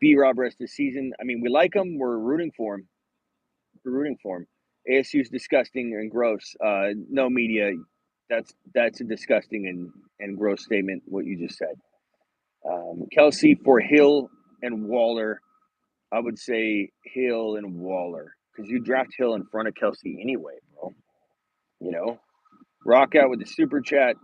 B-Rob rest of the season. I mean, we like him. We're rooting for him. ASU's disgusting and gross. No media. That's a disgusting and gross statement, what you just said. Kelsey for Hill and Waller. I would say Hill and Waller. Because you draft Hill in front of Kelsey anyway, bro. Rock out with the super chat.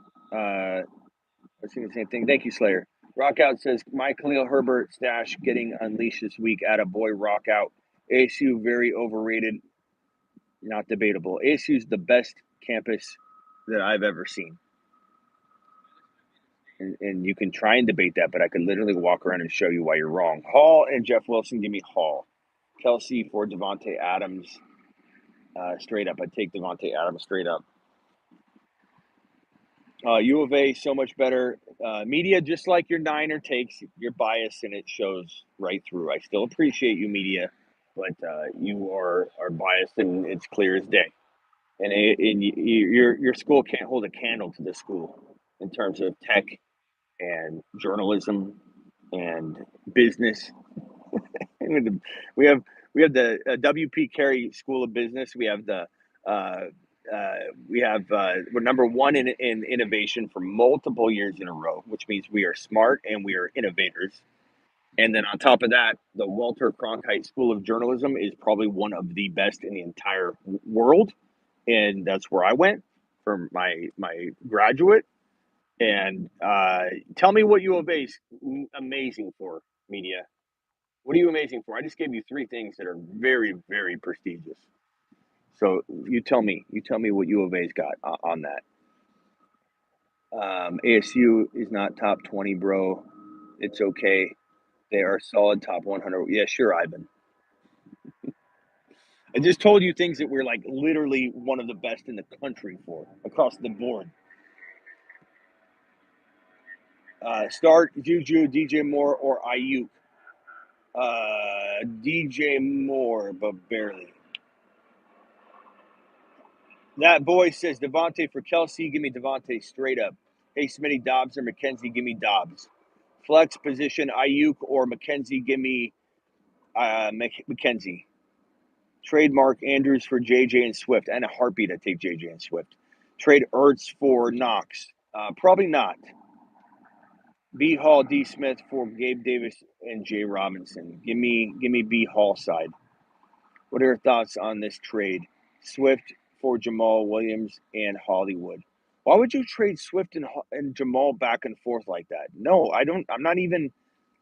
I see the same thing. Thank you, Slayer. Rockout says, my Khalil Herbert stash getting unleashed this week. At a boy, Rockout. ASU, very overrated, not debatable. ASU is the best campus that I've ever seen. And you can try and debate that, but I could literally walk around and show you why you're wrong. Hall and Jeff Wilson, give me Hall. Kelsey for Devontae Adams, straight up. I take Devontae Adams straight up. U of A, so much better. Media, just like your Niner takes, you're biased and it shows right through. I still appreciate you, media, but you are biased and it's clear as day. And your school can't hold a candle to this school in terms of tech and journalism and business. we have the WP Carey School of Business. We have the uh, we're number one in innovation for multiple years in a row, which means we are smart and we are innovators. And then on top of that, the Walter Cronkite School of Journalism is probably one of the best in the entire world, and that's where I went for my graduate. And tell me what U of A is amazing for, media. What are you amazing for? I just gave you three things that are very, very prestigious. So you tell me. You tell me what U of A's got on that. ASU is not top 20, bro. It's okay. They are solid top 100. Yeah, sure, Ivan. I just told you things that we're like literally one of the best in the country for across the board. Start Juju, DJ Moore, or Ayuk. DJ Moore, but barely. That boy says Devontae for Kelsey. Give me Devontae straight up. Hey, Smitty, Dobbs or McKenzie. Give me Dobbs. Flex position, Ayuk or McKenzie. Give me McKenzie. Trademark Andrews for JJ and Swift. And a heartbeat, I take JJ and Swift. Trade Ertz for Knox. Probably not. B Hall, D Smith for Gabe Davis and Jay Robinson. Give me B Hall side. What are your thoughts on this trade? Swift for Jamal Williams and Hollywood. Why would you trade Swift and Jamal back and forth like that? No, I don't. I'm not even.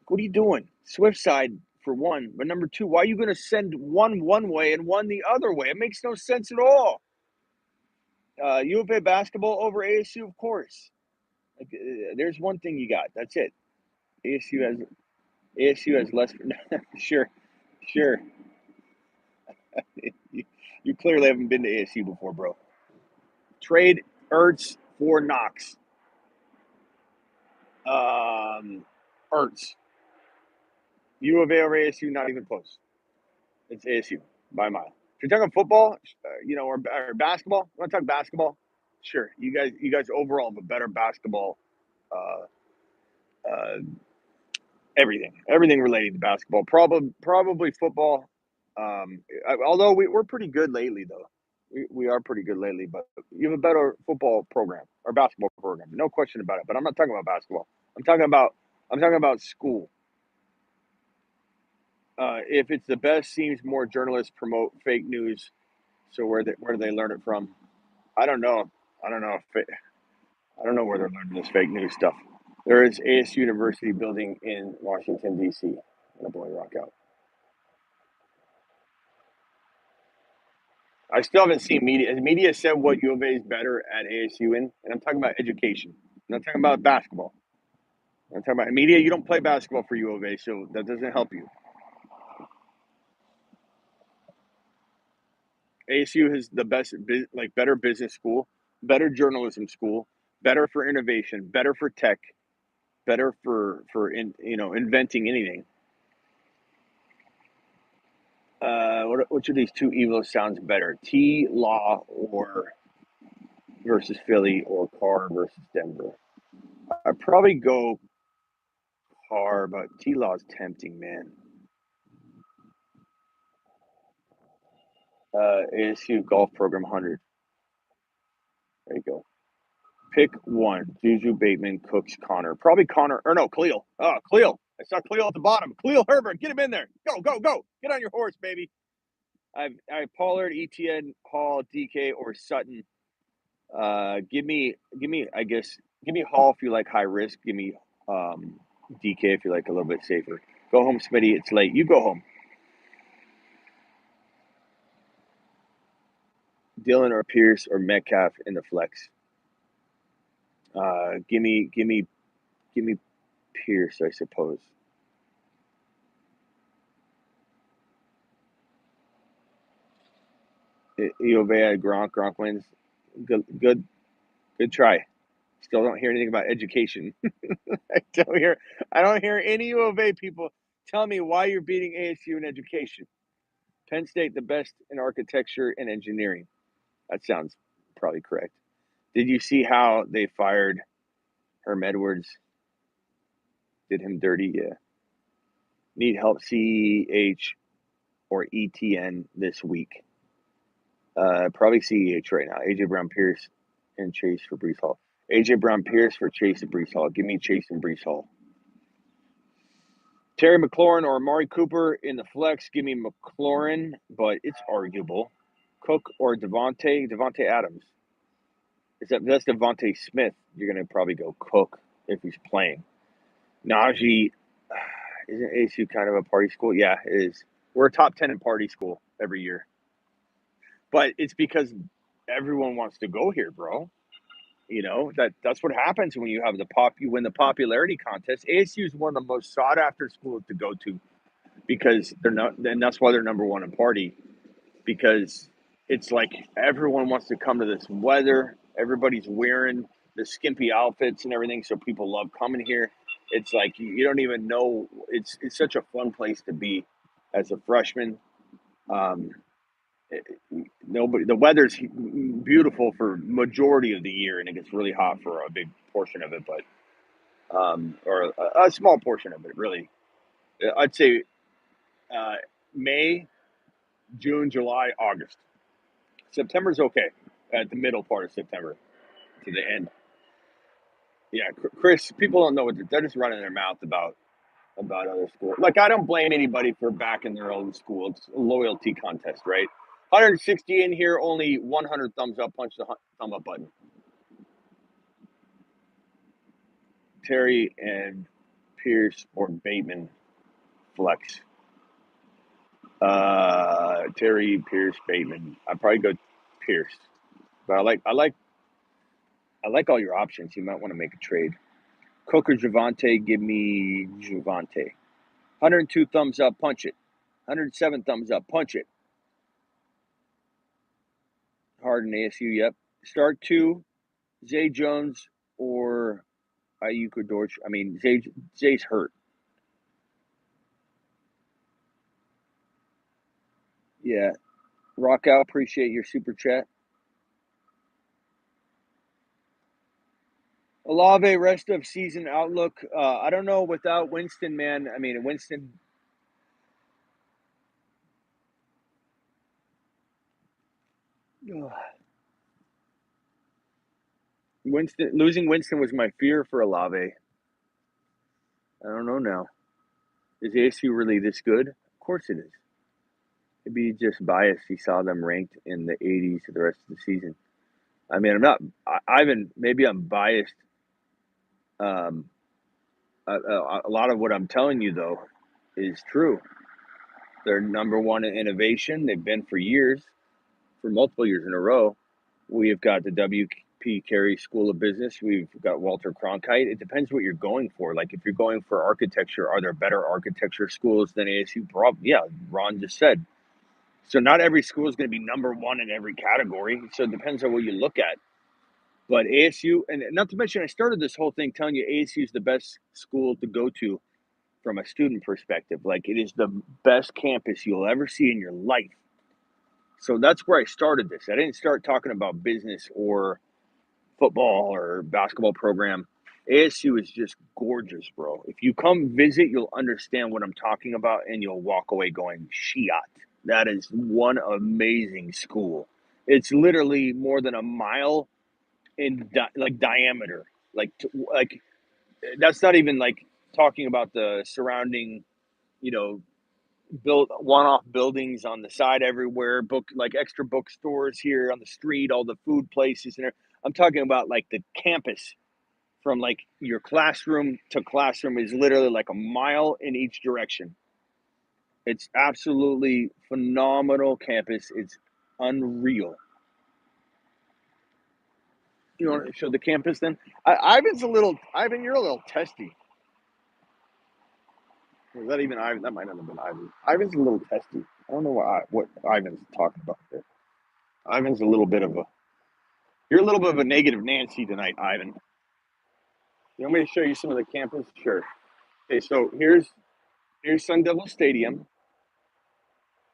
What are you doing? Swift side for one, but number two, why are you going to send one way and one the other way? It makes no sense at all. U of A basketball over ASU, of course. Like, there's one thing you got. That's it. ASU has less. Sure, sure. You clearly haven't been to ASU before, bro. Trade Ertz for Knox. Ertz. U of A over ASU, not even close. It's ASU by a mile. If you're talking football, or basketball, you want to talk basketball? Sure. You guys overall have a better basketball. Uh, uh, everything related to basketball. Probably football. Although we're pretty good lately, though. We are pretty good lately, but you have a better football program or basketball program, no question about it. But I'm not talking about basketball. I'm talking about school. If it's the best, seems more journalists promote fake news. So where do they learn it from? I don't know. I don't know. I don't know where they're learning this fake news stuff. There is ASU University building in Washington D.C. And a boy rock out. I still haven't seen media. Media said what U of A is better at ASU in, and I'm talking about education. I'm not talking about basketball. I'm talking about media. You don't play basketball for U of A, so that doesn't help you. ASU has the best, better business school, better journalism school, better for innovation, better for tech, better for inventing anything. Which of these two evils sounds better? T Law or versus Philly or Carr versus Denver? I'd probably go Carr, but T Law is tempting, man. ASU golf program 100. There you go. Pick one. Juju, Bateman, Cooks, Connor. Probably Connor. Or no, Khalil. Oh, Khalil. I saw Khalil at the bottom. Khalil Herbert. Get him in there. Go, go, go. Get on your horse, baby. I have Pollard, ETN, Hall, DK, or Sutton. Give me. I guess Give me Hall if you like high risk. Give me DK if you like a little bit safer. Go home, Smitty. It's late. You go home. Dillon or Pierce or Metcalf in the flex. Give me Pierce, I suppose. Eovea, Gronk wins. Good try. Still don't hear anything about education. I don't hear any U of A people tell me why you're beating ASU in education. Penn State the best in architecture and engineering. That sounds probably correct. Did you see how they fired Herm Edwards? Did him dirty? Yeah. Need help CEH or ETN this week? Probably CEH right now. AJ Brown Pierce and Chase for Brees Hall. AJ Brown Pierce for Chase and Brees Hall. Give me Chase and Brees Hall. Terry McLaurin or Amari Cooper in the flex. Give me McLaurin, but it's arguable. Cook or Devontae Adams. That's Devontae Smith. You're going to probably go Cook if he's playing. Najee, isn't ASU kind of a party school? Yeah, it is. We're a top 10 in party school every year. But it's because everyone wants to go here, bro. You know, that's what happens when you have you win the popularity contest. ASU is one of the most sought after schools to go to because and that's why they're number one in party, because it's like everyone wants to come to this weather. Everybody's wearing the skimpy outfits and everything, so people love coming here. It's like you don't even know. It's such a fun place to be as a freshman. Um, the weather's beautiful for majority of the year, and it gets really hot for a big portion of it, but or a small portion of it, really. I'd say May, June, July, August. September's okay at the middle part of September to the end. Yeah, Chris, people don't know what they're just running their mouth about other schools. Like, I don't blame anybody for backing their own school. It's a loyalty contest, right? 160 in here, only 100 thumbs up. Punch the thumb up button. Terry and Pierce or Bateman flex. Terry, Pierce, Bateman. I'd probably go Pierce, but I like all your options. You might want to make a trade. Cook or Javante? Give me Javante. 102 thumbs up. Punch it. 107 thumbs up. Punch it. Harden, ASU. Yep. Start two. Zay Jones or Ayuk or Dortch. I mean, Zay's hurt. Yeah. Rock out. Appreciate your super chat. Olave, rest of season outlook. I don't know without Winston, man. I mean, Winston. Losing Winston was my fear for Olave. I don't know now. Is ASU really this good? Of course it is. Maybe he's just biased. He saw them ranked in the 80s for the rest of the season. I mean, I'm not. Maybe I'm biased. A lot of what I'm telling you though is true. They're number one in innovation. They've been for years, for multiple years in a row. We have got the W.P. Carey School of Business. We've got Walter Cronkite. It depends what you're going for. Like, if you're going for architecture, are there better architecture schools than ASU? Yeah, Ron just said. So not every school is going to be number one in every category. So it depends on what you look at. But ASU, and not to mention, I started this whole thing telling you ASU is the best school to go to from a student perspective. Like, it is the best campus you'll ever see in your life. So that's where I started this. I didn't start talking about business or football or basketball program. ASU is just gorgeous, bro. If you come visit, you'll understand what I'm talking about, and you'll walk away going, "Shiat, that is one amazing school." It's literally more than a mile in diameter. Like that's not even like talking about the surrounding, you know, built one-off buildings on the side everywhere, extra bookstores here on the street, all the food places, and I'm talking about like the campus from like your classroom to classroom is literally like a mile in each direction. It's absolutely phenomenal campus. It's unreal. You want to show the campus then? Ivan, you're a little testy. Was that even Ivan? That might not have been Ivan. Ivan's a little testy. I don't know what Ivan's talking about there. Ivan's a little bit of a, you're a little bit of a negative Nancy tonight, Ivan. You want me to show you some of the campus? Sure. Okay, so here's Sun Devil Stadium.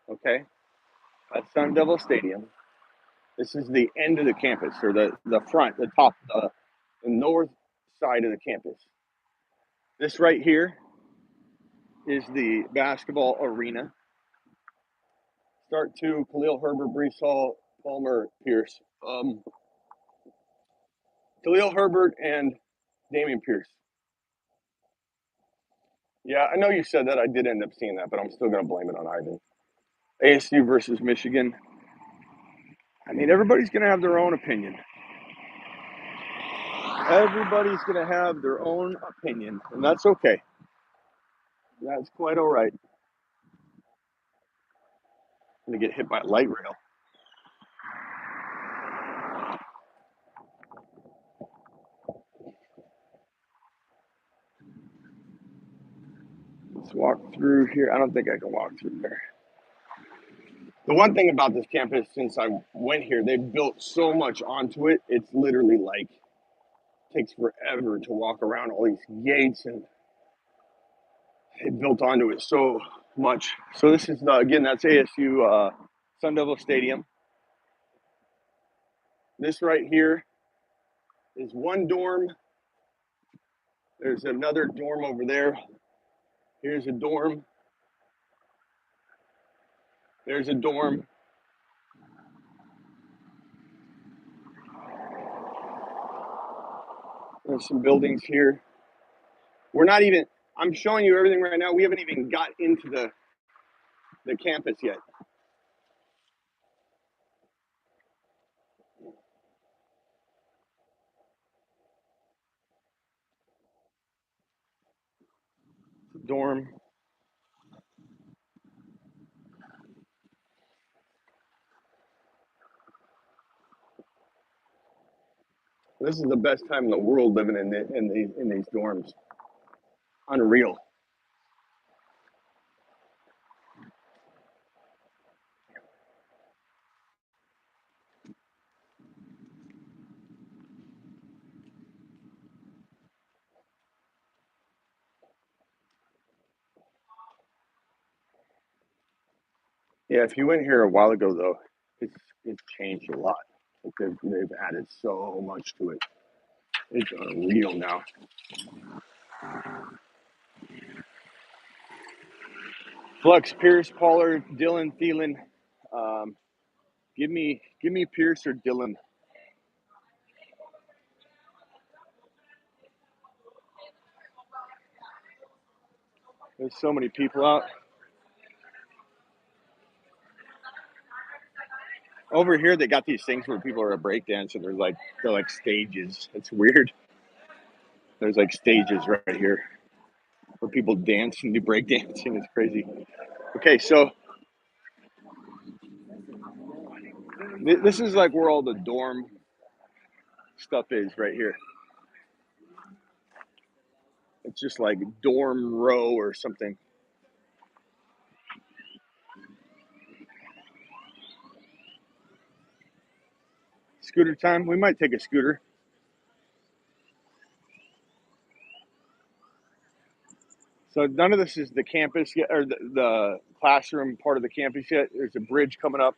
Okay, that's Sun Devil Stadium. This is the end of the campus, or the front, the top, the north side of the campus. This right here is the basketball arena. Start to Khalil Herbert, Brees Hall, Palmer, Pierce. Khalil Herbert and Damian Pierce. Yeah, I know you said that. I did end up seeing that, but I'm still going to blame it on Ivan. ASU versus Michigan. I mean, everybody's going to have their own opinion. Everybody's going to have their own opinion, and that's okay. That's quite all right. I'm going to get hit by a light rail. Let's walk through here. I don't think I can walk through there. The one thing about this campus, since I went here, they've built so much onto it. It's literally like, takes forever to walk around all these gates, and they built onto it so much. So this is, again, that's ASU Sun Devil Stadium. This right here is one dorm. There's another dorm over there. Here's a dorm. There's a dorm. There's some buildings here. We're not even, I'm showing you everything right now. We haven't even got into the campus yet. Dorm. This is the best time in the world living in these dorms. Unreal. Yeah, if you went here a while ago though, it's changed a lot. They've added so much to it. It's unreal now. Flux, Pierce, Pollard, Dylan, Thielen. Um, give me Pierce or Dylan. There's so many people out. Over here, they got these things where people are a breakdance, and they're like stages. It's weird. There's like stages right here where people dance and do breakdancing. It's crazy. Okay, so this is like where all the dorm stuff is right here. It's just like dorm row or something. Scooter time. We might take a scooter. So none of this is the campus yet, or the classroom part of the campus yet. There's a bridge coming up.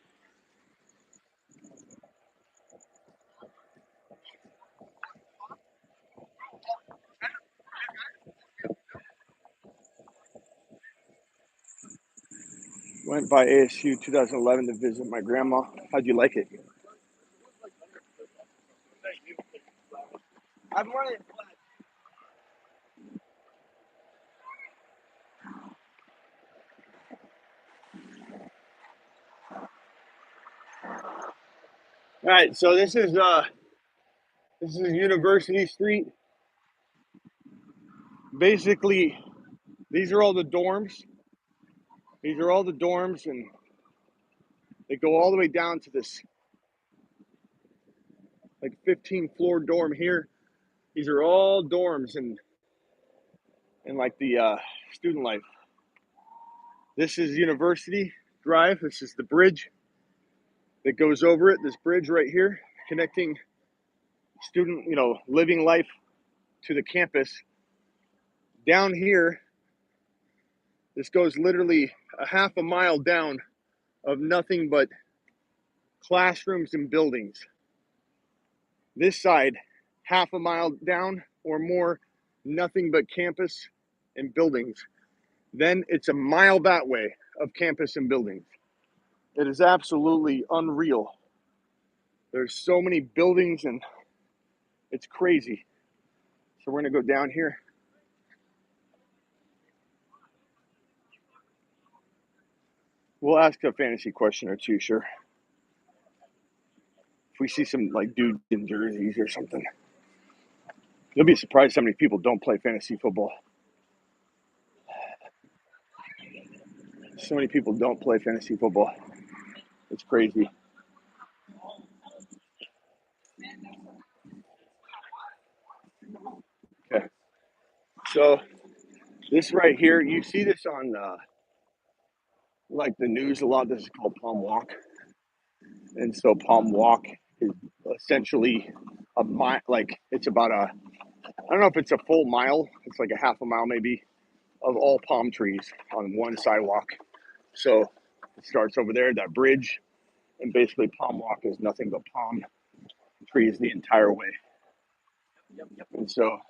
Went by ASU 2011 to visit my grandma. How'd you like it? I'm running. All right, so this is University Street. basically, these are all the dorms. These are all the dorms, and they go all the way down to this like 15 floor dorm here. These are all dorms and like the student life. This is University Drive. This is the bridge that goes over it. This bridge right here, connecting student, living life to the campus. Down here, this goes literally a half a mile down of nothing but classrooms and buildings. This side, half a mile down or more, nothing but campus and buildings. Then it's a mile that way of campus and buildings. It is absolutely unreal. There's so many buildings and it's crazy. So we're gonna go down here. We'll ask a fantasy question or two, sure. If we see some like dudes in jerseys or something. You'll be surprised how many people don't play fantasy football. So many people don't play fantasy football. It's crazy. Okay. So this right here, you see this on like the news a lot. This is called Palm Walk. And so Palm Walk is essentially a mile, like it's about I don't know if it's a full mile. It's like a half a mile maybe of all palm trees on one sidewalk. So it starts over there, that bridge, and basically Palm Walk is nothing but palm trees the entire way. And so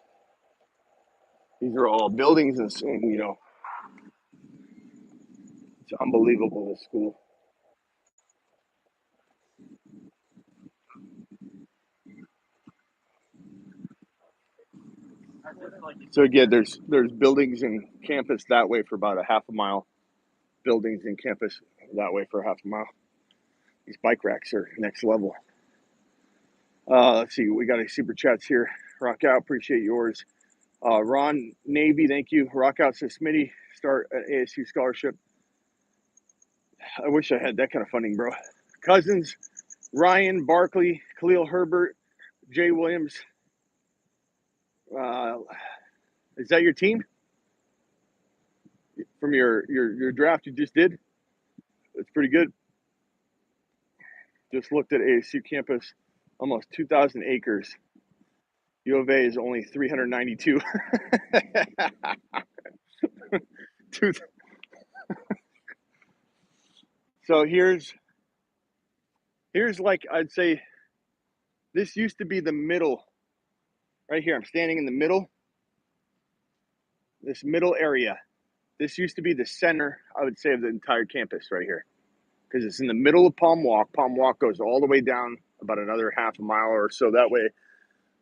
these are all buildings and it's unbelievable, this school. So again, there's buildings and campus that way for about a half a mile. Buildings and campus that way for half a mile. These bike racks are next level. Let's see, we got any super chats here. Rock out, appreciate yours. Ron Navy, thank you. Rock out says Smitty, start an ASU scholarship. I wish I had that kind of funding, bro. Cousins, Ryan, Barkley, Khalil Herbert, Jay Williams. Is that your team from your draft you just did? That's pretty good. Just looked at ASU campus, almost 2,000 acres. U of A is only 392. So here's like, I'd say this used to be the middle. Right here, I'm standing in the middle. This middle area. This used to be the center, I would say, of the entire campus right here. Because it's in the middle of Palm Walk. Palm Walk goes all the way down about another half a mile or so that way,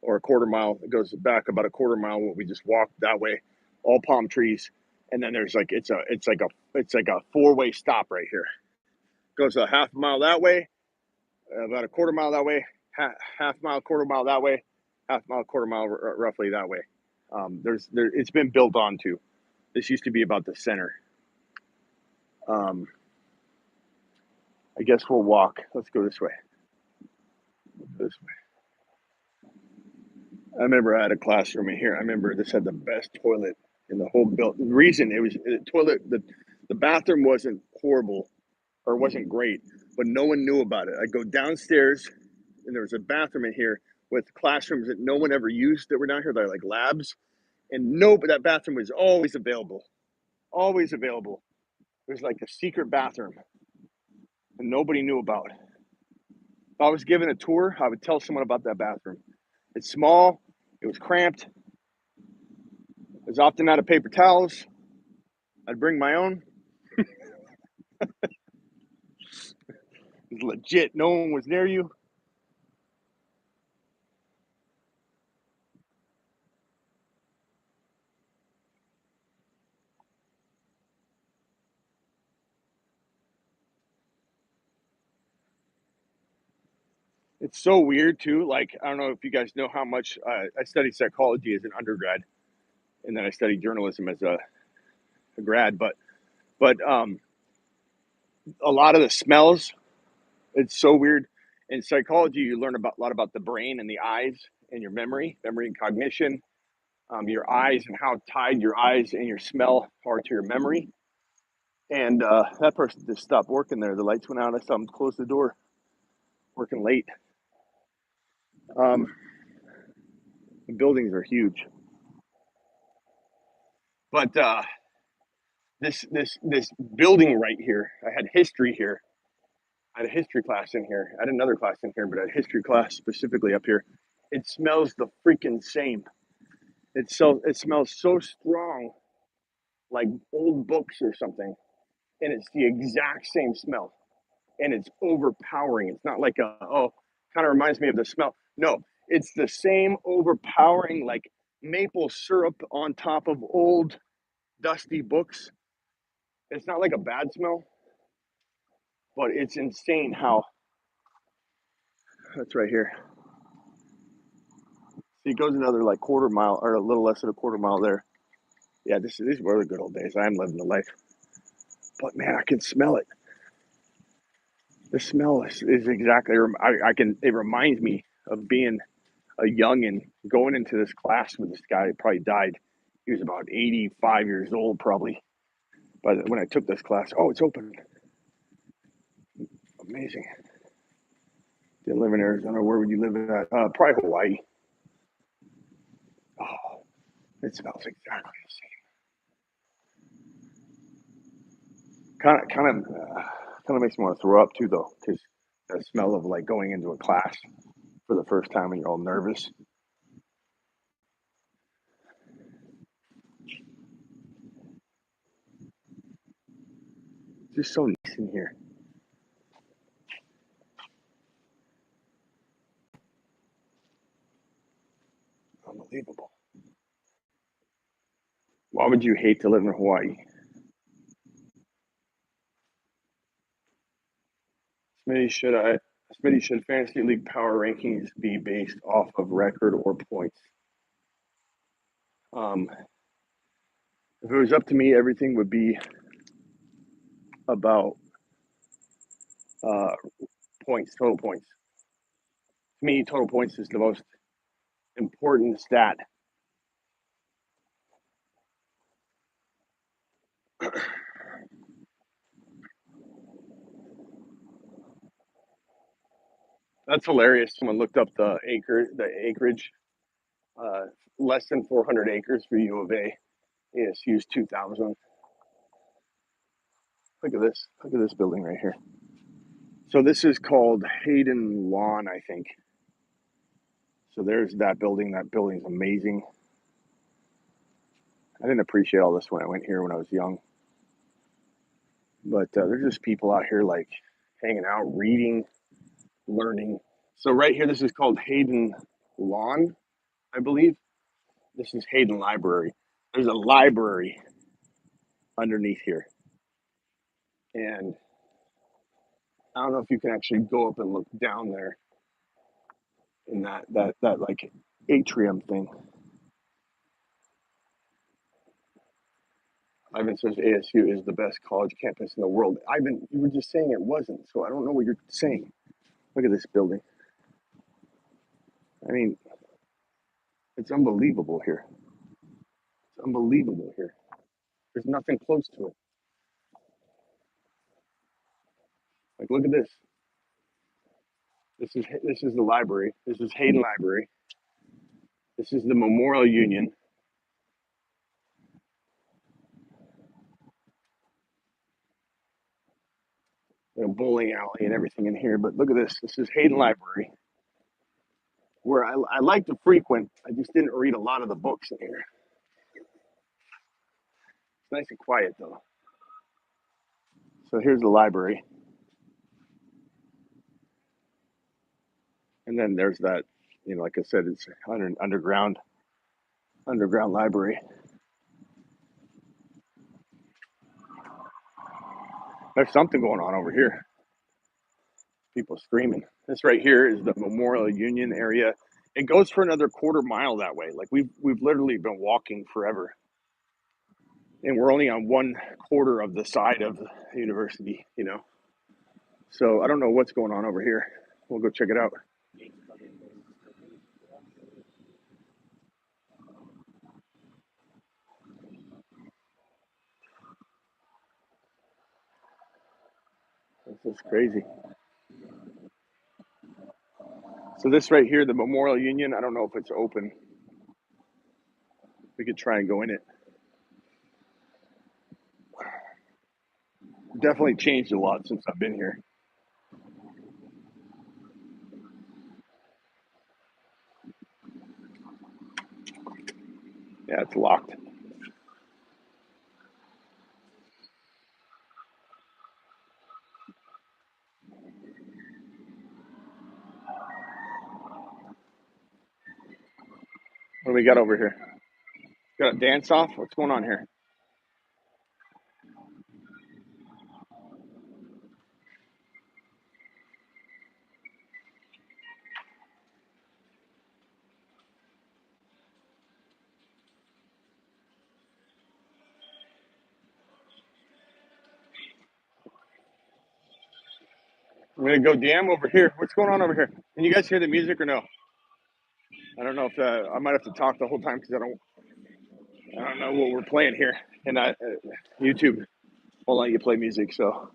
or a quarter mile. It goes back about a quarter mile where we just walk that way, all palm trees. And then there's like it's like a four-way stop right here. Goes a half mile that way, about a quarter mile that way, half mile, quarter mile that way, half mile, quarter mile roughly that way. It's been built onto. This used to be about the center. I guess we'll walk. Let's go this way. This way. I remember I had a classroom in here. I remember this had the best toilet in the whole building. The reason it was the toilet, the bathroom wasn't horrible or wasn't great, but no one knew about it. I'd go downstairs and there was a bathroom in here with classrooms that no one ever used that were down here. They're like labs. And but that bathroom was always available. Always available. It was like a secret bathroom and nobody knew about. If I was given a tour, I would tell someone about that bathroom. It's small. It was cramped. I was often out of paper towels. I'd bring my own. It's legit. No one was near you. It's so weird too. Like, I don't know if you guys know how much I studied psychology as an undergrad. and then I studied journalism as a grad. But a lot of the smells, it's so weird. In psychology, you learn a lot about the brain and the eyes and your memory and cognition, your eyes and how tied your eyes and your smell are to your memory. And that person just stopped working there. The lights went out. I saw him close the door, working late. Um, the buildings are huge, but this building right here, I had history here. I had a history class in here. I had another class in here, but I had a history class specifically up here. It smells the freaking same. It smells so strong, like old books or something, and it's the exact same smell, and it's overpowering. It's not like kind of reminds me of the smell. No, it's the same overpowering, like maple syrup on top of old dusty books. It's not like a bad smell, but it's insane how that's right here. See, it goes another like quarter mile or a little less than a quarter mile there. Yeah, these were the good old days. I'm living the life. But man, I can smell it. The smell is exactly, it reminds me of being a youngin' going into this class with this guy. He probably died. He was about 85 years old, probably, when I took this class. Oh, it's open. Amazing. Didn't live in Arizona. Where would you live at? Probably Hawaii. Oh, it smells exactly the same. Kind of makes me want to throw up too, though, because the smell of like going into a class for the first time and you're all nervous. It's just so nice in here. Unbelievable. Why would you hate to live in Hawaii? Smitty, should I? Smitty, should fantasy league power rankings be based off of record or points? Um, if it was up to me, everything would be about uh, points, total points. To me, total points is the most important stat. That's hilarious. Someone looked up the acreage, uh, less than 400 acres for U of A. ASU's 2,000. Look at this. Look at this building right here. So this is called Hayden Lawn, I think. So there's that building. That building's amazing. I didn't appreciate all this when I went here when I was young. But there's just people out here like hanging out, reading, learning. So right here, this is called Hayden Lawn, I believe. This is Hayden Library. There's a library underneath here. And I don't know if you can actually go up and look down there in that like atrium thing. Ivan says ASU is the best college campus in the world. Ivan, you were just saying it wasn't, so I don't know what you're saying. Look at this building. I mean, it's unbelievable here. It's unbelievable here. There's nothing close to it. Like, look at this. This is the library. This is Hayden Library. This is the Memorial Union. Bowling alley and everything in here. But look at this. This is Hayden Library, where I like to frequent. I just didn't read a lot of the books in here. It's nice and quiet though. So here's the library, and then there's that. Like I said, it's underground library. There's something going on over here. People screaming. This right here is the Memorial Union area. It goes for another quarter mile that way. Like we've literally been walking forever, and we're only on one quarter of the side of the university, you know. So I don't know what's going on over here. We'll go check it out. This is crazy. So this right here, the Memorial Union, I don't know if it's open. We could try and go in it. Definitely changed a lot since I've been here. Yeah, it's locked. What do we got over here? Got a dance off? What's going on here? I'm gonna go DM over here. What's going on over here? Can you guys hear the music or no? I don't know if I might have to talk the whole time because I don't know what we're playing here. And YouTube won't let you play music, so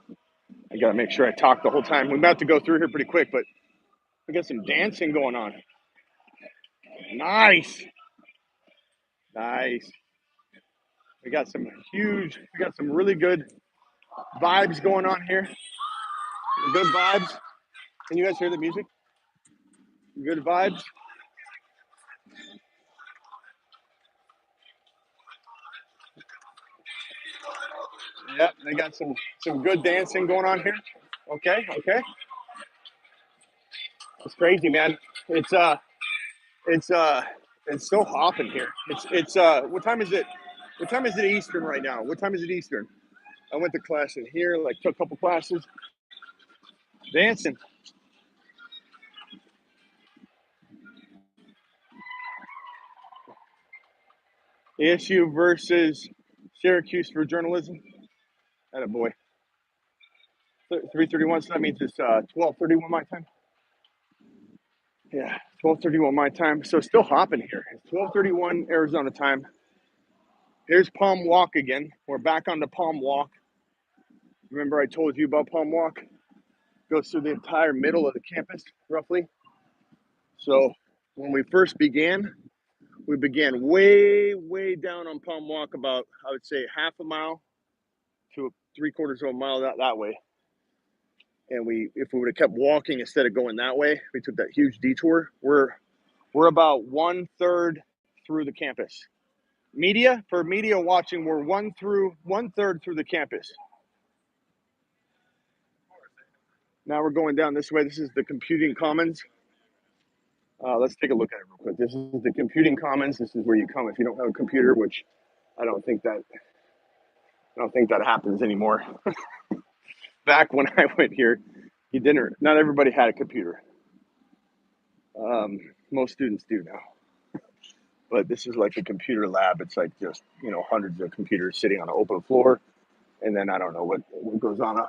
I gotta make sure I talk the whole time. We're about to go through here pretty quick, but we got some dancing going on. Nice, nice. We got some really good vibes going on here. Good vibes. Can you guys hear the music? Good vibes. Yep, they got some good dancing going on here. Okay, okay. It's crazy, man. It's uh it's uh it's so hopping here. It's what time is it? What time is it Eastern right now? What time is it Eastern? I went to class in here, like took a couple classes, dancing. ASU versus Syracuse for journalism. Atta boy. 3:31, so that means it's 12:31 my time. Yeah, 12:31 my time. So still hopping here. It's 12:31 Arizona time. Here's Palm Walk again. We're back on the Palm Walk. Remember I told you about Palm Walk? Goes through the entire middle of the campus, roughly. So when we first began, we began way, way down on Palm Walk, about, I would say, half a mile to three-quarters of a mile that way. And if we would have kept walking instead of going that way, we took that huge detour. We're about 1/3 through the campus. For media watching, we're 1/3 through the campus. Now we're going down this way. This is the Computing Commons. Let's take a look at it real quick. This is the Computing Commons. This is where you come if you don't have a computer, which I don't think that happens anymore. Back when I went here, not everybody had a computer. Most students do now. But this is like a computer lab. It's like just, hundreds of computers sitting on an open floor. And then I don't know what goes on.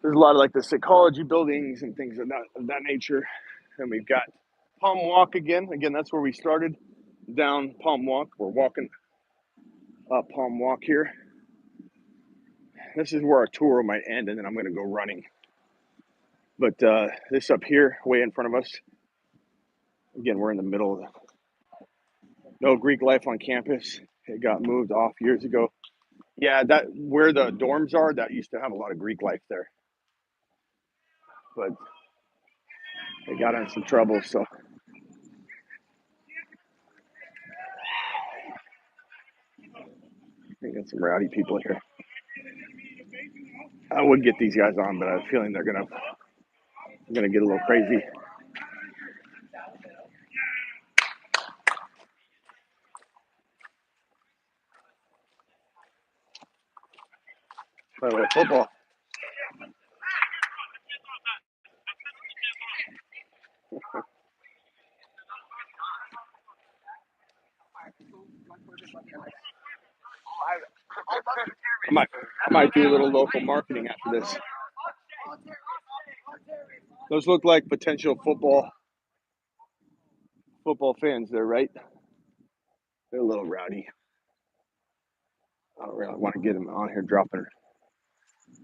There's a lot of like the psychology buildings and things of that nature. And we've got Palm Walk again. Again, that's where we started, down Palm Walk. We're walking up Palm Walk here. This is where our tour might end, and then I'm going to go running. But this up here, way in front of us, again, we're in the middle of no Greek life on campus. It got moved off years ago. Yeah, that where the dorms are, that used to have a lot of Greek life there. But they got in some trouble, so. We got some rowdy people here. I would get these guys on, but I have a feeling they're gonna get a little crazy. By the way, football. I might do a little local marketing after this. Those look like potential football fans there, right? They're a little rowdy. I don't really want to get them on here dropping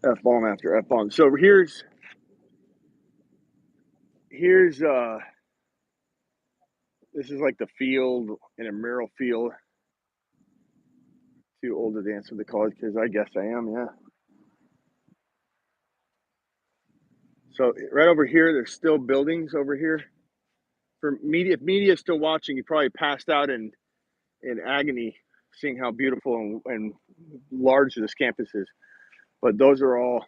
F-bomb after F-bomb. So here's this is like the field in a mural field. Too old to dance with the college kids. I guess I am, yeah. So right over here, there's still buildings over here. For media, if media is still watching, you probably passed out in agony seeing how beautiful and large this campus is. But those are all,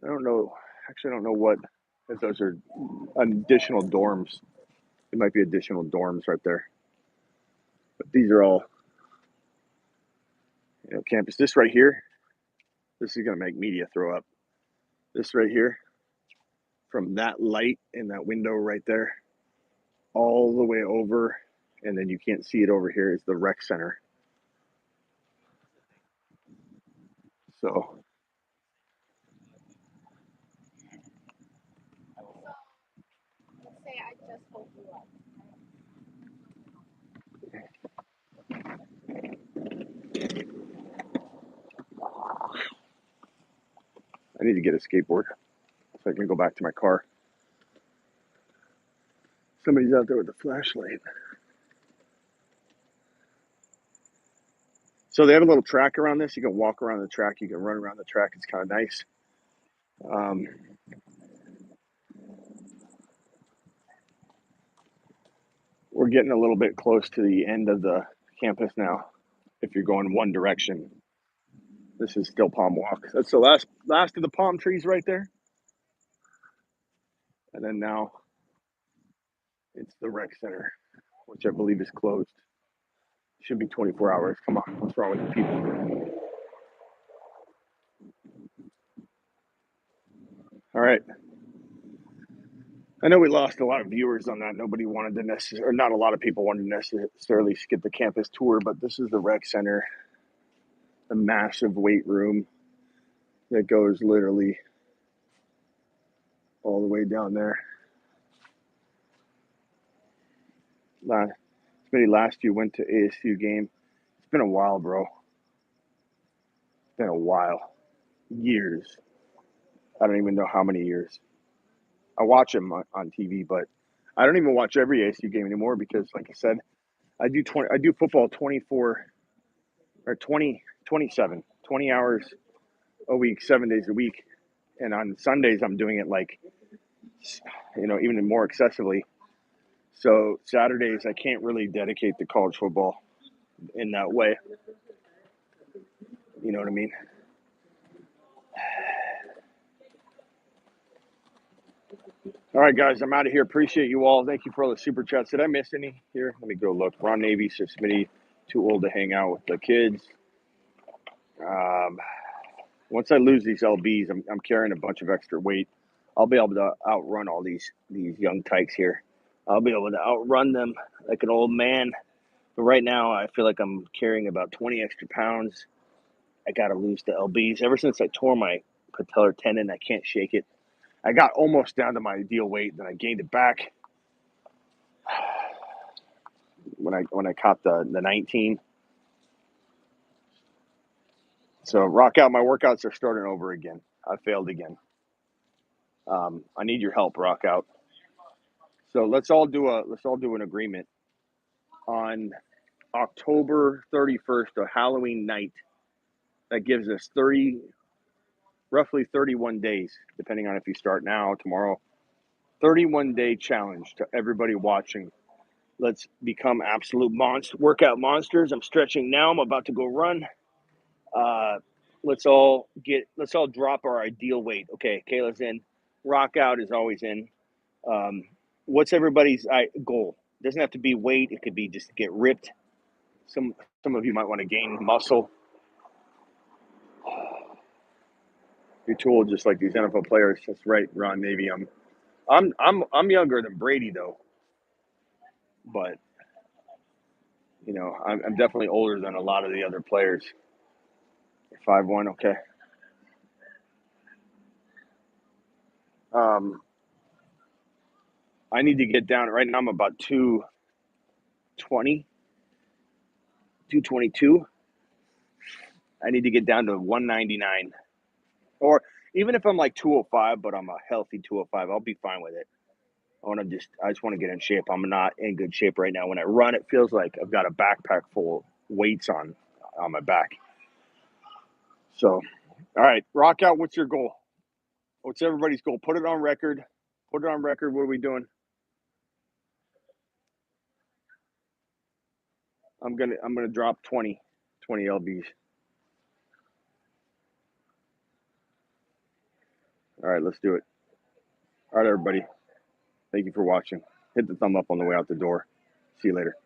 I don't know, actually I don't know what, if those are additional dorms. It might be additional dorms right there. But these are all, campus. This right here, this is going to make media throw up. This right here, from that light in that window right there, all the way over, and then you can't see it over here, is the rec center. So I need to get a skateboard so I can go back to my car. Somebody's out there with a flashlight. So they have a little track around this. You can walk around the track. You can run around the track. It's kind of nice. We're getting a little bit close to the end of the campus now. If you're going one direction, this is still Palm Walk. That's the last of the palm trees right there. And then now it's the rec center, which I believe is closed. Should be 24 hours. Come on, what's wrong with the people? All right. I know we lost a lot of viewers on that. Nobody wanted to necessarily, or not a lot of people wanted to necessarily skip the campus tour, but this is the rec center, the massive weight room that goes literally all the way down there. Smitty, last you went to ASU game. It's been a while, bro. It's been a while. Years. I don't even know how many years. I watch them on TV, but I don't even watch every ASU game anymore because, like I said, I do football 24 or 20, 27, 20 hours a week, 7 days a week. And on Sundays, I'm doing it like, even more excessively. So Saturdays, I can't really dedicate to college football in that way. You know what I mean? All right, guys, I'm out of here. Appreciate you all. Thank you for all the super chats. Did I miss any here? Let me go look. Ron Navy says Smitty, too old to hang out with the kids. Once I lose these LBs, I'm carrying a bunch of extra weight. I'll be able to outrun all these young tykes here. I'll be able to outrun them like an old man. But right now, I feel like I'm carrying about 20 extra pounds. I got to lose the LBs. Ever since I tore my patellar tendon, I can't shake it. I got almost down to my ideal weight, then I gained it back when I caught the 19. So rock out. My workouts are starting over again. I failed again. I need your help, rock out. So let's all do an agreement on October 31st, a Halloween night. That gives us roughly 31 days, depending on if you start now, tomorrow. 31-day challenge to everybody watching. Let's become absolute workout monsters. I'm stretching now. I'm about to go run. Let's all drop our ideal weight. Okay, Kayla's in. Rock out is always in. What's everybody's goal? It doesn't have to be weight. It could be just get ripped. Some of you might want to gain muscle. You're too old, just like these NFL players. That's right, Ron. Maybe I'm younger than Brady though, but I'm definitely older than a lot of the other players. 5'1", okay. I need to get down. Right now I'm about 220, 222. I need to get down to 199. Or even if I'm like 205, but I'm a healthy 205, I'll be fine with it. I just want to get in shape. I'm not in good shape right now. When I run, it feels like I've got a backpack full of weights on my back. So, all right, rock out. What's your goal? What's everybody's goal? Put it on record. Put it on record. What are we doing? I'm gonna drop 20 lbs. All right, let's do it. All right, everybody. Thank you for watching. Hit the thumb up on the way out the door. See you later.